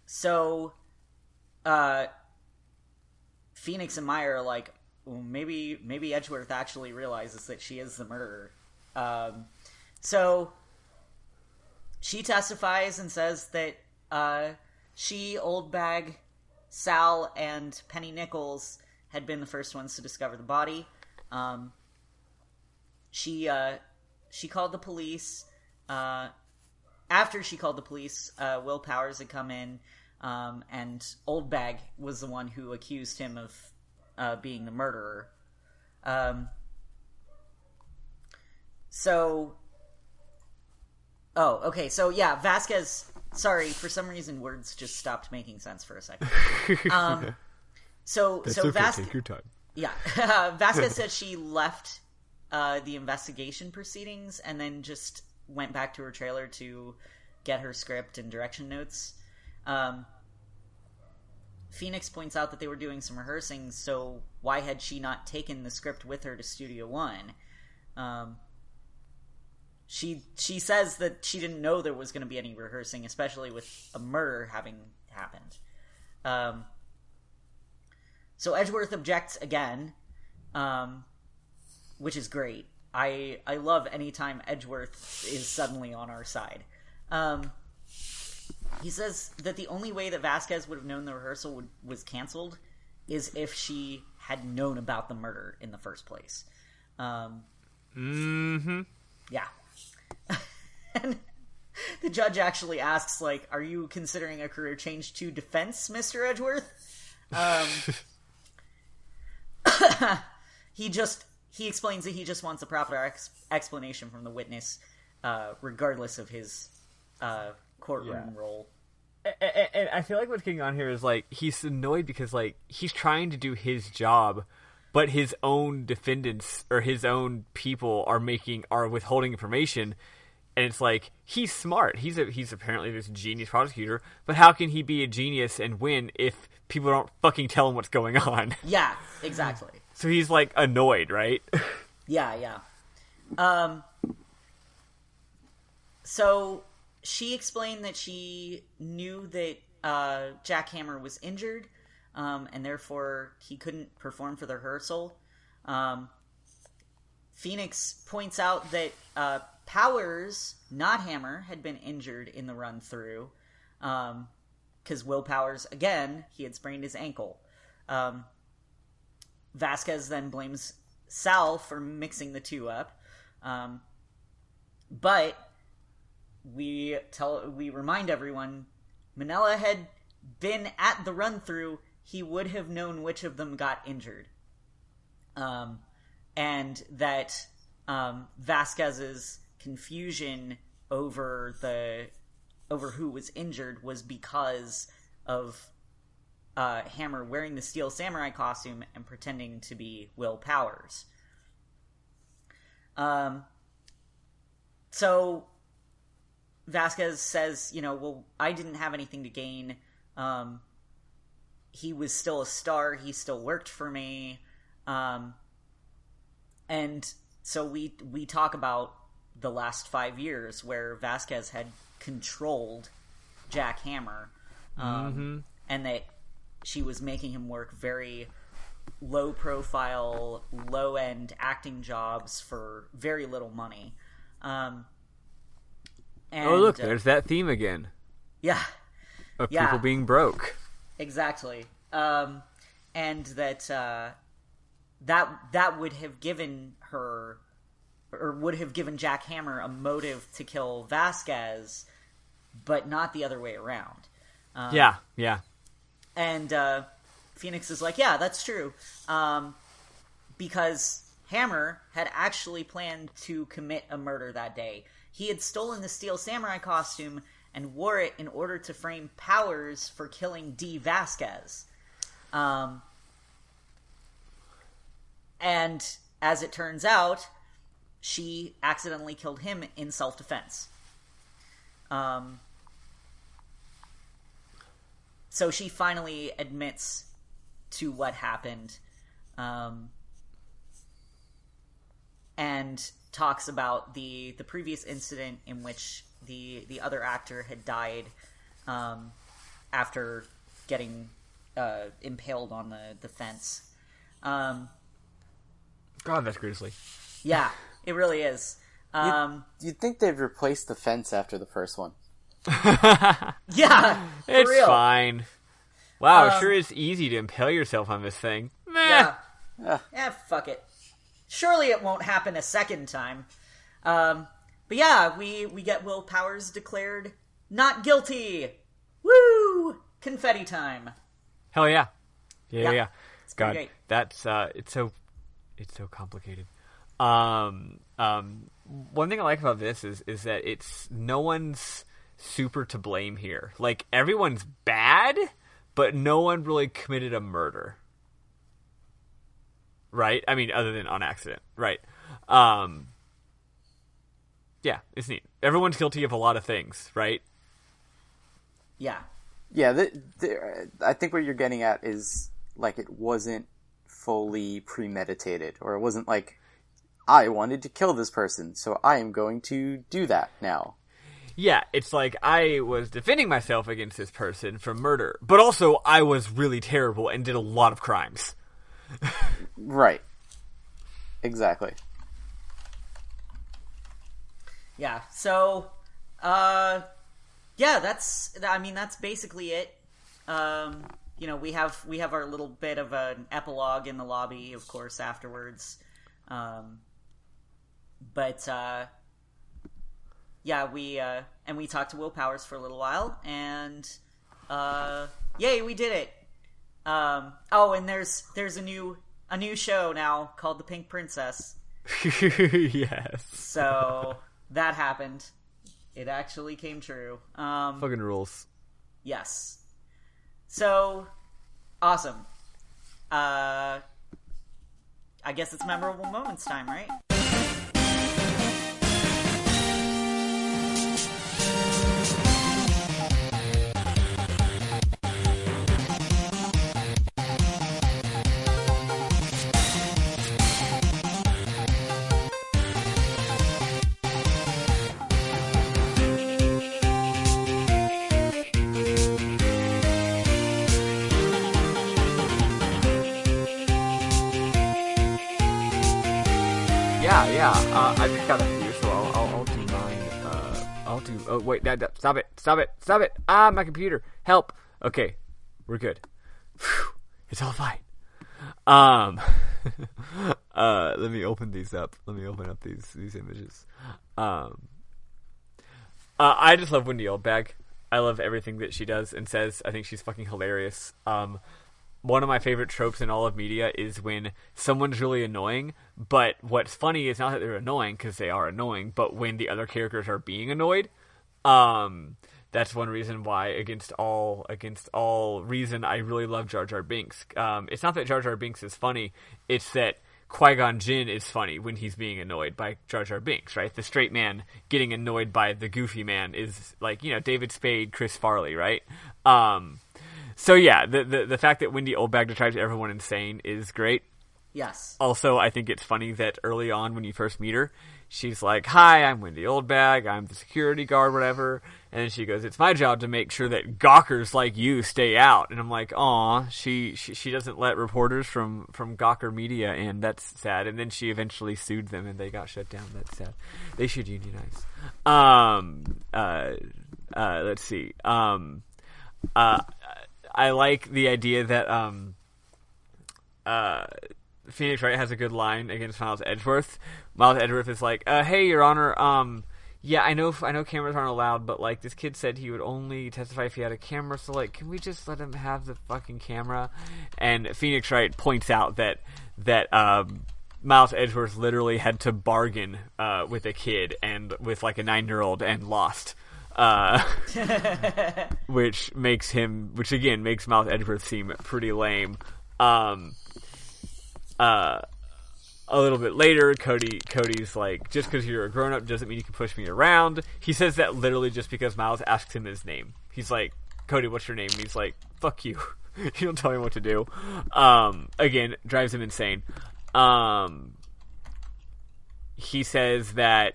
So Phoenix and Maya are like, well, maybe Edgeworth actually realizes that she is the murderer. So she testifies and says that she, Old Bag, Sal, and Penny Nichols had been the first ones to discover the body. She called the police. After she called the police, Will Powers had come in, and Old Bag was the one who accused him of being the murderer. Okay, so yeah, Vasquez... Sorry, for some reason words just stopped making sense for a second. Take your time. Yeah, Vasquez said she left the investigation proceedings and then just went back to her trailer to get her script and direction notes. Phoenix points out that they were doing some rehearsing, so why had she not taken the script with her to Studio One? She says that she didn't know there was going to be any rehearsing, especially with a murder having happened. So Edgeworth objects again, which is great. I love any time Edgeworth is suddenly on our side. He says that the only way that Vasquez would have known the rehearsal was canceled is if she had known about the murder in the first place. Yeah. And the judge actually asks, like, are you considering a career change to defense, Mr. Edgeworth? He explains that he just wants a proper explanation from the witness, regardless of his courtroom role. And I feel like what's going on here is, like, he's annoyed because, like, he's trying to do his job, but his own defendants or his own people are withholding information. And it's like, he's smart. He's apparently this genius prosecutor, but how can he be a genius and win if people don't fucking tell him what's going on? Yeah, exactly. So he's, like, annoyed, right? Yeah. So she explained that she knew that Jack Hammer was injured, and therefore he couldn't perform for the rehearsal. Phoenix points out that Powers, not Hammer, had been injured in the run-through, because Will Powers, again, he had sprained his ankle. Vasquez then blames Sal for mixing the two up, but we remind everyone, Manella had been at the run-through. He would have known which of them got injured, and that Vasquez's confusion over who was injured was because of Hammer wearing the Steel Samurai costume and pretending to be Will Powers. So Vasquez says, well, I didn't have anything to gain. He was still a star. He still worked for me. And so we talk about the last 5 years where Vasquez had controlled Jack Hammer, and that she was making him work very low-profile, low-end acting jobs for very little money. And, oh, look, there's that theme again. Yeah. Of people being broke. Exactly. And that that would have given her, or would have given Jack Hammer a motive to kill Vasquez, but not the other way around. Yeah. And Phoenix is like, yeah, that's true. Because Hammer had actually planned to commit a murder that day. He had stolen the Steel Samurai costume and wore it in order to frame Powers for killing D. Vasquez. And as it turns out, she accidentally killed him in self-defense. So she finally admits to what happened, and talks about the previous incident in which the other actor had died after getting impaled on the fence. God, that's grisly. Yeah, it really is. You'd think they'd replace the fence after the first one. Yeah, for It's real. fine. Wow, it sure is easy to impale yourself on this thing. Meh. Yeah. Fuck it. Surely it won't happen a second time. But yeah, we get Will Powers declared not guilty. Woo! Confetti time. Hell yeah. Yeah. It's God, pretty great. that's it's so complicated. One thing I like about this is that it's no one's super to blame here. Like, everyone's bad, but no one really committed a murder. Right? I mean, other than on accident. Right. Yeah, it's neat. Everyone's guilty of a lot of things, right? Yeah. Yeah, I think what you're getting at is, like, it wasn't fully premeditated, or it wasn't like, I wanted to kill this person, so I am going to do that now. Yeah, it's like I was defending myself against this person from murder, but also I was really terrible and did a lot of crimes. Right. Exactly. Yeah. So, yeah, that's basically it. You know, we have our little bit of an epilogue in the lobby, of course, afterwards. But yeah, we talked to Will Powers for a little while, and yay, we did it. Oh, and there's a new show now called The Pink Princess. Yes. So that happened. It actually came true. Fucking rules. Yes. So awesome. I guess it's memorable moments time, right? Yeah. I just got a few, so I'll do mine. Oh wait, stop it! Ah, my computer, help! Okay, we're good. Whew, it's all fine. Let me open these up. Let me open up these images. I just love Wendy Oldbag. I love everything that she does and says. I think she's fucking hilarious. One of my favorite tropes in all of media is when someone's really annoying, but what's funny is not that they're annoying, because they are annoying, but when the other characters are being annoyed. That's one reason why, against all reason, I really love Jar Jar Binks. It's not that Jar Jar Binks is funny, it's that Qui-Gon Jinn is funny when he's being annoyed by Jar Jar Binks, right? The straight man getting annoyed by the goofy man is like, David Spade, Chris Farley, right? So yeah, the fact that Wendy Oldbag drives everyone insane is great. Yes. Also, I think it's funny that early on when you first meet her, she's like, "Hi, I'm Wendy Oldbag. I'm the security guard, whatever." And then she goes, "It's my job to make sure that gawkers like you stay out." And I'm like, "Aw, she doesn't let reporters from Gawker Media in. That's sad." And then she eventually sued them, and they got shut down. That's sad. They should unionize. Let's see. I like the idea that Phoenix Wright has a good line against Miles Edgeworth. Miles Edgeworth is like, "Hey, Your Honor, yeah, I know cameras aren't allowed, but like this kid said he would only testify if he had a camera, so like, can we just let him have the fucking camera?" And Phoenix Wright points out that Miles Edgeworth literally had to bargain with a kid and with like a 9-year-old and lost. Which again makes Miles Edgeworth seem pretty lame. A little bit later, Cody's like, "Just because you're a grown-up doesn't mean you can push me around." He says that literally just because Miles asks him his name. He's like, Cody, what's your name? And he's like, fuck you. You don't tell me what to do. Again, drives him insane. He says that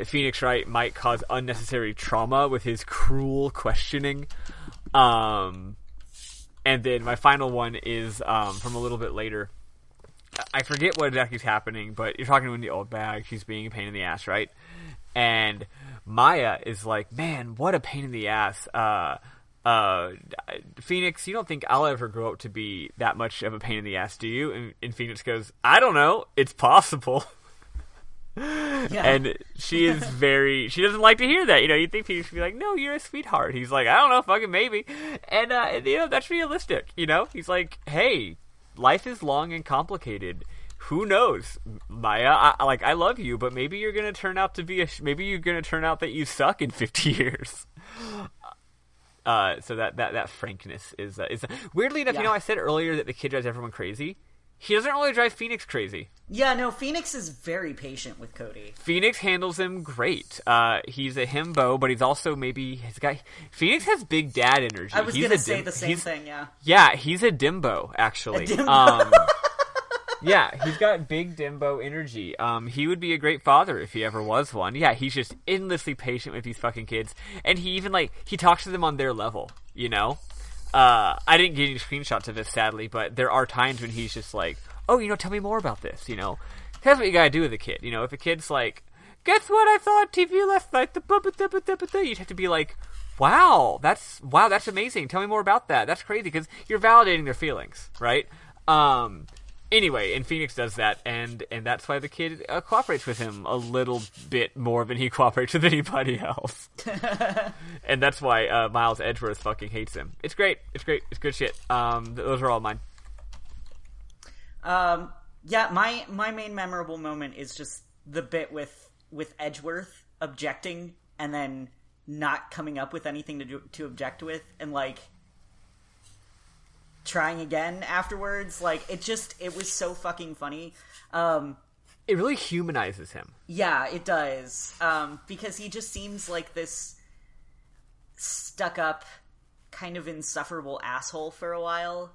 Phoenix Wright might cause unnecessary trauma with his cruel questioning. And then my final one is from a little bit later. I forget what exactly is happening, but you're talking to the old bag. She's being a pain in the ass, right? And Maya is like, man, what a pain in the ass. Phoenix, you don't think I'll ever grow up to be that much of a pain in the ass, do you? And Phoenix goes, I don't know. It's possible. Yeah. And she is she doesn't like to hear that. You'd think Phoenix would be like, no, you're a sweetheart. He's like, I don't know, fucking maybe. And, that's realistic, He's like, hey, life is long and complicated. Who knows, Maya? I love you, but maybe you're gonna turn out maybe you're gonna turn out that you suck in 50 years. So that frankness is weirdly enough. I said earlier that the kid drives everyone crazy. He doesn't really drive Phoenix crazy. Yeah, no, Phoenix is very patient with Cody. Phoenix handles him great. He's a himbo, but he's also Phoenix has big dad energy. I was gonna say the same thing. Yeah. Yeah, he's a dimbo actually. A dimbo. Yeah, he's got big dimbo energy. He would be a great father if he ever was one. Yeah, he's just endlessly patient with these fucking kids. And he even, he talks to them on their level, I didn't get any screenshots of this, sadly, but there are times when he's just like, oh, tell me more about this, That's what you gotta do with a kid, If a kid's like, guess what I saw on TV last night, you'd have to be like, wow, that's amazing. Tell me more about that. That's crazy, because you're validating their feelings, right? Anyway, and Phoenix does that, and that's why the kid cooperates with him a little bit more than he cooperates with anybody else. And that's why Miles Edgeworth fucking hates him. It's great. It's good shit. Those are all mine. Yeah, my main memorable moment is just the bit with Edgeworth objecting and then not coming up with anything to object with, and trying again afterwards. It was so fucking funny. It really humanizes him. Yeah, it does. Because he just seems like this stuck-up, kind of insufferable asshole for a while.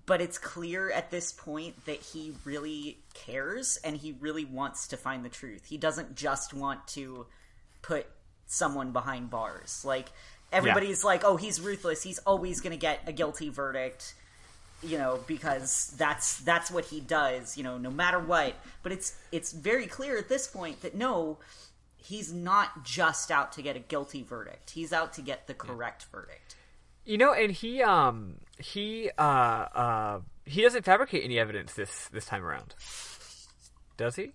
But it's clear at this point that he really cares, and he really wants to find the truth. He doesn't just want to put someone behind bars. Everybody's like, oh, he's ruthless. He's always going to get a guilty verdict, because that's what he does, no matter what. But it's very clear at this point that no, he's not just out to get a guilty verdict. He's out to get the correct verdict. And he doesn't fabricate any evidence this time around. Does he?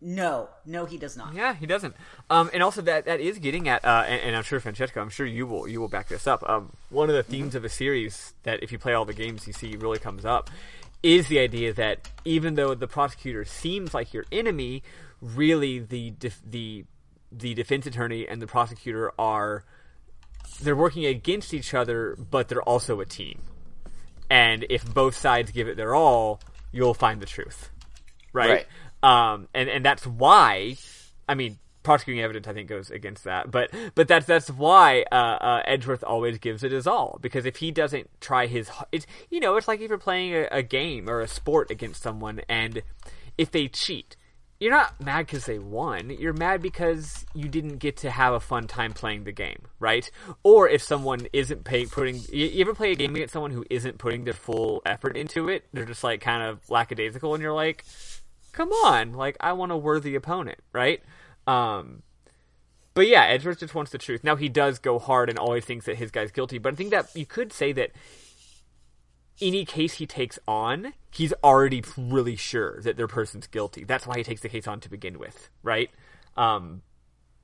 No, he does not. Yeah, he doesn't. And also that is getting at, and I'm sure Francesca, I'm sure you will back this up. One of the themes of a series that, if you play all the games, you see really comes up, is the idea that even though the prosecutor seems like your enemy, really the defense attorney and the prosecutor they're working against each other, but they're also a team. And if both sides give it their all, you'll find the truth, right? And that's why, prosecuting evidence I think goes against that, but that's why Edgeworth always gives it his all, because if he doesn't try it's like if you're playing a game or a sport against someone, and if they cheat, you're not mad because they won, you're mad because you didn't get to have a fun time playing the game, right? Or if someone isn't you ever play a game against someone who isn't putting their full effort into it, they're just kind of lackadaisical, and you're like, come on, I want a worthy opponent, right? But yeah, Edgeworth just wants the truth. Now, he does go hard and always thinks that his guy's guilty, but I think that you could say that any case he takes on, he's already really sure that their person's guilty. That's why he takes the case on to begin with, right? But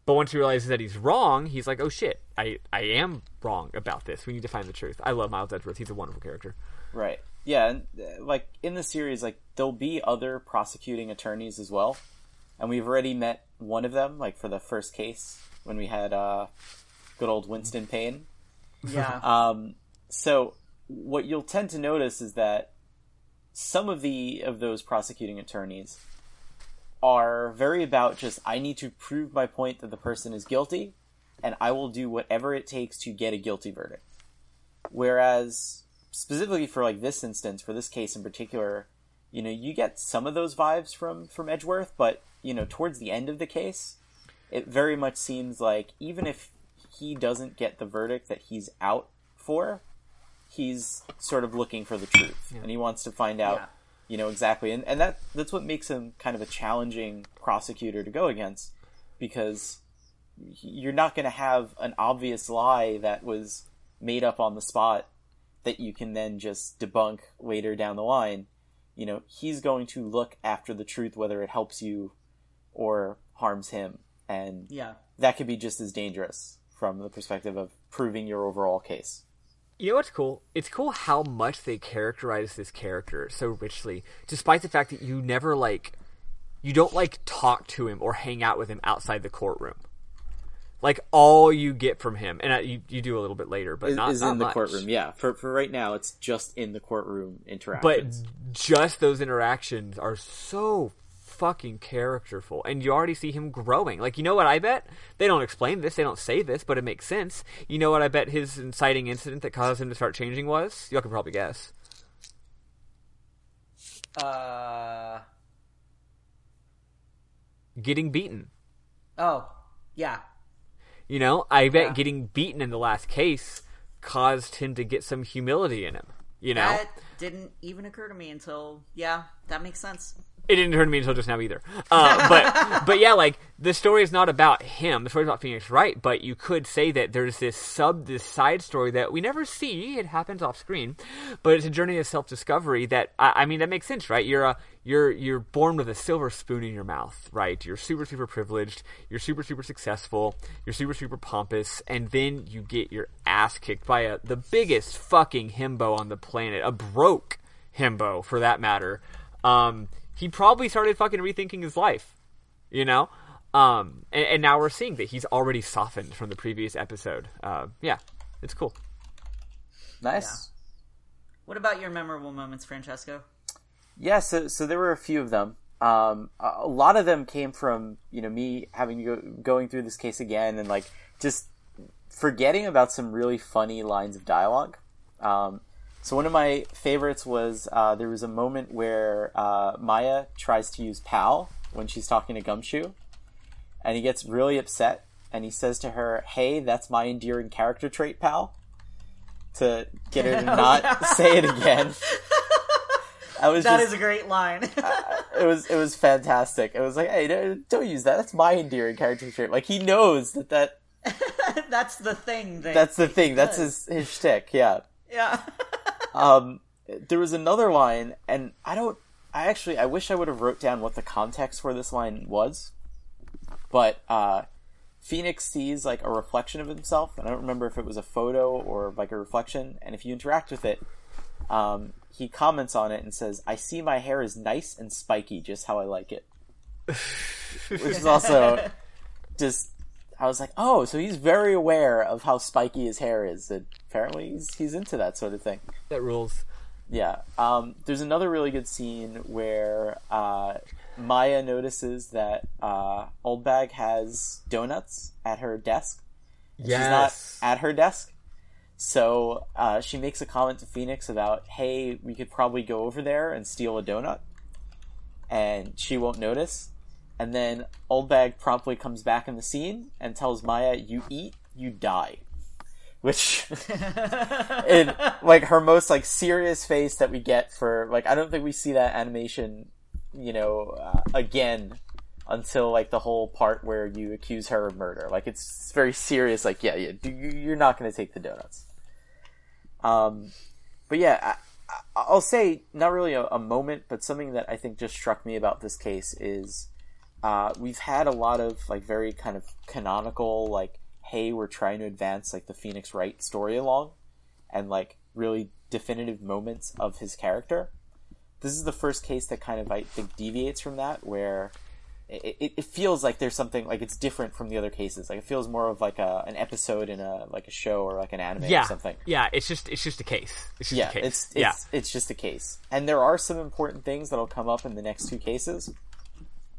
once he realizes that he's wrong, he's like, oh shit, I am wrong about this. We need to find the truth. I love Miles Edgeworth. He's a wonderful character. Right. Yeah, and in the series, there'll be other prosecuting attorneys as well, and we've already met one of them, for the first case when we had good old Winston Payne. Yeah. So what you'll tend to notice is that some of those prosecuting attorneys are very about just, I need to prove my point that the person is guilty, and I will do whatever it takes to get a guilty verdict. Whereas, specifically for like this instance, for this case in particular, you know, you get some of those vibes from Edgeworth, but, you know, towards the end of the case, it very much seems like even if he doesn't get the verdict that he's out for, he's sort of looking for the truth, and he wants to find out, you know, exactly. And that's what makes him kind of a challenging prosecutor to go against, because you're not going to have an obvious lie that was made up on the spot that you can then just debunk later down the line. You know, he's going to look after the truth, whether it helps you or harms him. And that could be just as dangerous from the perspective of proving your overall case. You know what's cool? It's cool how much they characterize this character so richly, despite the fact that you never, like, you don't, like, talk to him or hang out with him outside the courtroom. Like, all you get from him, and you do a little bit later, but not in the much. courtroom, yeah. For right now, it's just in the courtroom But interactions. just those interactions are so fucking characterful, and you already see him growing. Like, you know what I bet? They don't explain this, they don't say this, but it makes sense. You know what I bet his inciting incident that caused him to start changing was? Y'all can probably guess. Getting beaten. Oh, yeah. You know, I bet getting beaten in the last case caused him to get some humility in him, you know? That didn't even occur to me until, that makes sense. It didn't occur to me until just now either. But yeah, like, the story is not about him. The story is about Phoenix Wright, but you could say that there's this side story that we never see. It happens off screen, but it's a journey of self-discovery that, I mean, that makes sense, right? You're born with a silver spoon in your mouth, right? You're super, super privileged. You're super, super successful. You're super, super pompous. And then you get your ass kicked by the biggest fucking himbo on the planet. A broke himbo, for that matter. He probably started fucking rethinking his life, you know? And now we're seeing that he's already softened from the previous episode. Yeah, it's cool. Nice. Yeah. What about your memorable moments, Francesco? Yeah, so there were a few of them. A lot of them came from, you know, me having to going through this case again and, like, just forgetting about some really funny lines of dialogue. So one of my favorites was there was a moment where Maya tries to use pal when she's talking to Gumshoe, and he gets really upset, and he says to her, "Hey, that's my endearing character trait, pal," to get her to not say it again. That is a great line. It was fantastic. It was like, hey, don't use that. That's my endearing character trait. Like, he knows that that's the thing. That's the thing. That's his shtick. Yeah. Yeah. There was another line, and I wish I would have wrote down what the context for this line was, but Phoenix sees, like, a reflection of himself, and I don't remember if it was a photo or, like, a reflection, and if you interact with it, he comments on it and says, "I see my hair is nice and spiky, just how I like it." Which is also just, I was like, oh, so he's very aware of how spiky his hair is. And apparently he's into that sort of thing. That rules. Yeah. There's another really good scene where Maya notices that Oldbag has donuts at her desk. Yes. She's not at her desk. So she makes a comment to Phoenix about, hey, we could probably go over there and steal a donut. And she won't notice. And then Oldbag promptly comes back in the scene and tells Maya, "You eat, you die." Which, in, like, her most, like, serious face that we get for, like, I don't think we see that animation, you know, again until, like, the whole part where you accuse her of murder. Like, it's very serious, like, yeah, you're not going to take the donuts. But yeah, I'll say, not really a moment, but something that I think just struck me about this case is, we've had a lot of, like, very kind of canonical, like, hey, we're trying to advance, like, the Phoenix Wright story along, and, like, really definitive moments of his character. This is the first case that kind of, I think, deviates from that, where it feels like there's something, like, it's different from the other cases. Like, it feels more of, like, an episode in a show or, like, an anime or something. Yeah, it's just a case. It's just a case. It's just a case. And there are some important things that'll come up in the next two cases,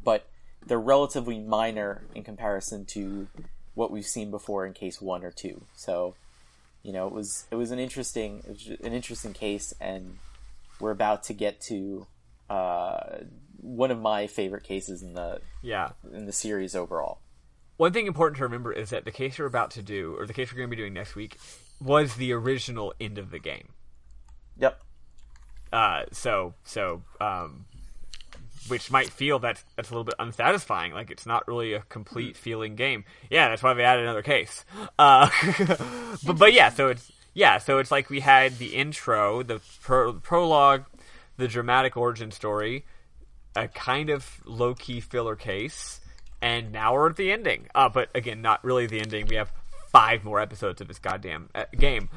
but they're relatively minor in comparison to what we've seen before in case 1 or 2. So, you know, it was an interesting case, and we're about to get to one of my favorite cases in the series overall. One thing important to remember is that the case we're about to do, or the case we're going to be doing next week, was the original end of the game. Yep. Which might feel that's a little bit unsatisfying, like it's not really a complete feeling game. Yeah, that's why they added another case. But yeah, so it's like we had the intro, the prologue, the dramatic origin story, a kind of low-key filler case, and now we're at the ending. But again, not really the ending. We have 5 more episodes of this goddamn game,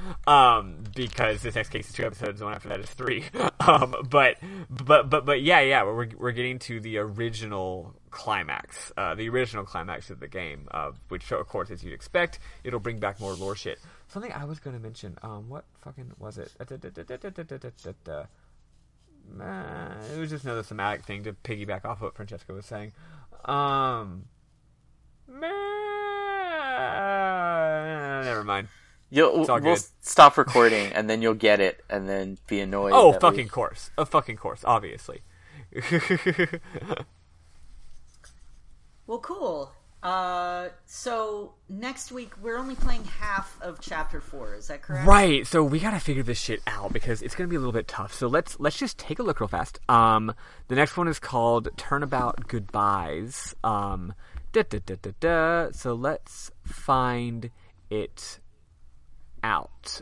because this next case is 2 episodes, the one after that is 3. But yeah, we're getting to the original climax of the game, which, of course, as you'd expect, it'll bring back more lore shit. Something I was going to mention, what fucking was it? It was just another thematic thing to piggyback off what Francesco was saying. Never mind. We'll stop recording, and then you'll get it, and then be annoyed. Of fucking course, obviously. Well, cool. So next week we're only playing half of Chapter 4. Is that correct? Right. So we gotta figure this shit out because it's gonna be a little bit tough. So let's just take a look real fast. The next one is called Turnabout Goodbyes. So let's find it out.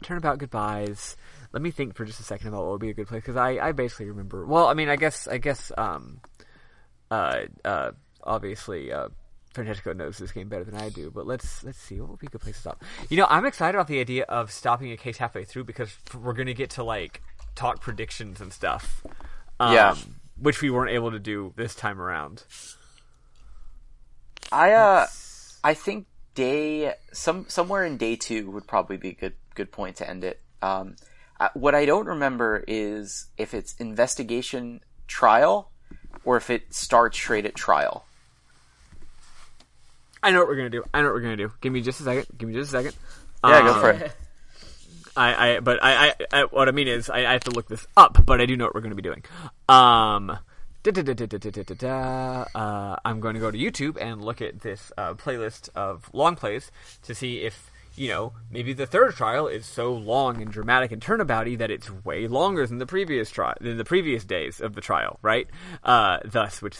Turnabout Goodbyes. Let me think for just a second about what would be a good place, because I basically remember. Well, I mean, I guess. Obviously, Francesco knows this game better than I do, but let's see, what would be a good place to stop? You know, I'm excited about the idea of stopping a case halfway through, because we're going to get to, like, talk predictions and stuff. Which we weren't able to do this time around. I think somewhere in day 2 would probably be a good point to end it. What I don't remember is if it's investigation trial or if it starts straight at trial. I know what we're gonna do. Give me just a second. Yeah, go for it. What I mean is, I have to look this up, but I do know what we're gonna be doing. I'm going to go to YouTube and look at this playlist of long plays to see if, you know, maybe the third trial is so long and dramatic and turnabouty that it's way longer than the previous days of the trial, right? Thus would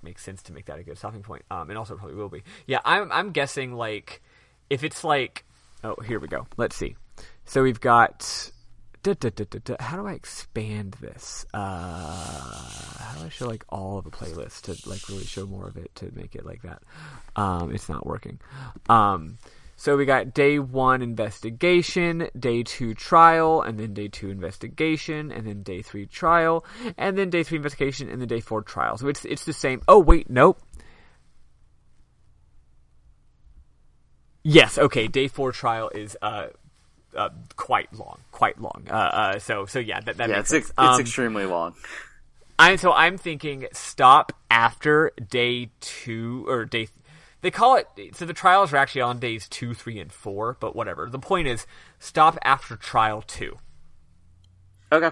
make sense to make that a good stopping point. And also it probably will be. Yeah, I'm guessing, like, if it's like, oh, here we go. Let's see. So we've got. How do I expand this? How do I show, like, all of the playlist to, like, really show more of it to make it like that? It's not working. So we got day 1 investigation, day 2 trial, and then day 2 investigation, and then day 3 trial, and then day 3 investigation, and then day 4 trial. So it's the same. Oh, wait, nope. Yes, okay, day 4 trial is quite long. So yeah, that makes sense. It's extremely long. I'm thinking stop after day 2 or day. They call it, so the trials are actually on days 2, 3, and 4, but whatever. The point is, stop after trial 2. Okay.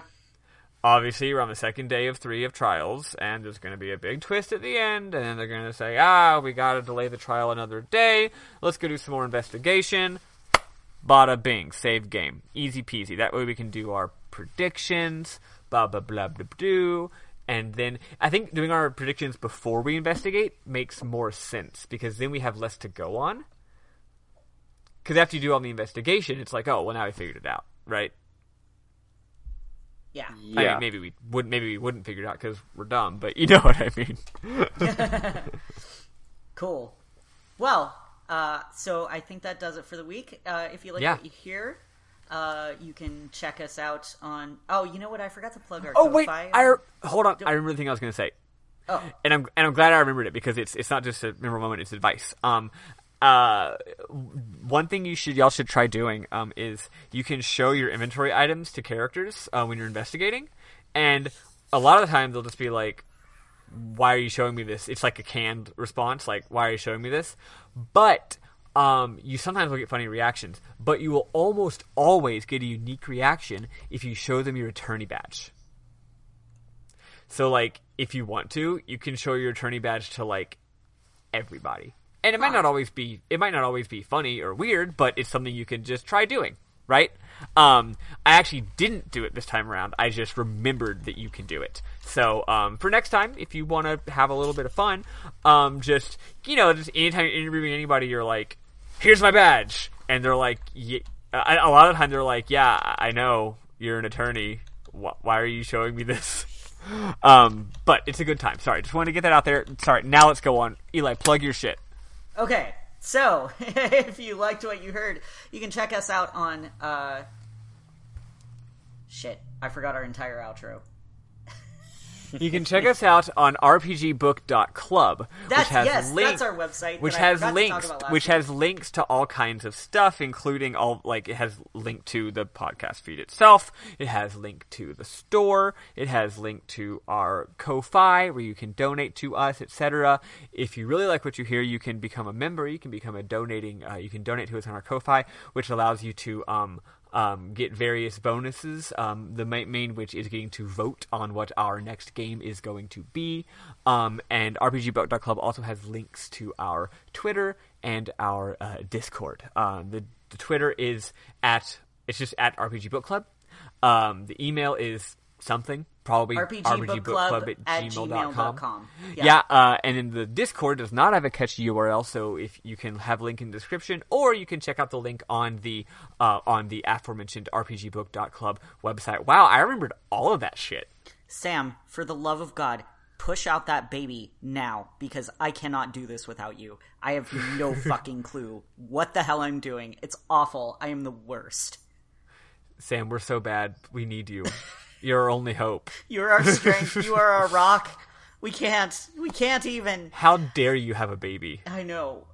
Obviously, we're on the second day of 3 of trials, and there's going to be a big twist at the end, and then they're going to say, we got to delay the trial another day. Let's go do some more investigation. Bada bing, save game. Easy peasy. That way we can do our predictions, blah, blah, blah, blah, blah. And then I think doing our predictions before we investigate makes more sense, because then we have less to go on. Because after you do all the investigation, it's like, oh, well, now we figured it out, right? Yeah. I mean, maybe we wouldn't figure it out because we're dumb, but you know what I mean. Cool. Well, so I think that does it for the week. If you like what you hear, you can check us out on. Oh, you know what? I forgot to plug our. Oh wait, hold on. I remember the thing I was going to say. Oh, and I'm glad I remembered it, because it's not just a memorable moment; it's advice. One thing y'all should try doing is you can show your inventory items to characters when you're investigating, and a lot of the time they'll just be like, why are you showing me this? It's like a canned response, like, why are you showing me this? But you sometimes will get funny reactions, but you will almost always get a unique reaction if you show them your attorney badge. So, like, if you want to, you can show your attorney badge to, like, everybody. And it might not always be funny or weird, but it's something you can just try doing, right? I actually didn't do it this time around. I just remembered that you can do it. So, for next time, if you want to have a little bit of fun, just anytime you're interviewing anybody, you're like, here's my badge. And they're like, yeah. A lot of the time they're like, yeah, I know, you're an attorney. Why are you showing me this? But it's a good time. Sorry, just wanted to get that out there. Sorry, now let's go on. Eli, plug your shit. Okay, so if you liked what you heard, you can check us out on shit, I forgot our entire outro. You can check us out on rpgbook.club, that's our website. Which has links to all kinds of stuff, including it has link to the podcast feed itself. It has link to the store. It has link to our Ko-Fi, where you can donate to us, etc. If you really like what you hear, you can become a member. You can become a donating. You can donate to us on our Ko-Fi, which allows you to get various bonuses, the main which is getting to vote on what our next game is going to be. And rpgbook.club also has links to our Twitter and our Discord. The Twitter is just at rpgbookclub. The email is something, probably rpgbookclub@gmail.com. Yeah, and then the Discord does not have a catchy URL, so if you can have a link in the description, or you can check out the link on the aforementioned rpgbook.club website. Wow, I remembered all of that shit. Sam, for the love of God, push out that baby now, because I cannot do this without you. I have no fucking clue what the hell I'm doing. It's awful. I am the worst. Sam, we're so bad. We need you. You're our only hope. You're our strength. You are our rock. We can't even. How dare you have a baby? I know.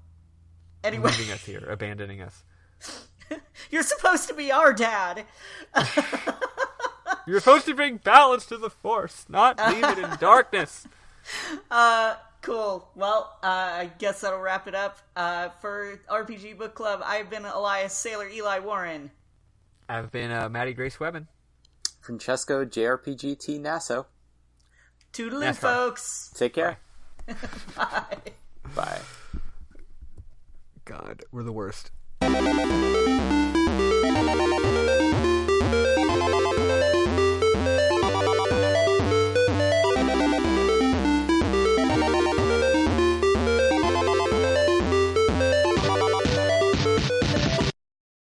Anyway. Leaving us here, abandoning us. You're supposed to be our dad. You're supposed to bring balance to the Force, not leave it in darkness. Cool. Well, I guess that'll wrap it up. For RPG Book Club, I've been Elias Sailor Eli Warren. I've been Maddie Grace Webben. Francesco JRPGT Nasso. Toodaloo, folks. Take care. Bye. Bye. God, we're the worst.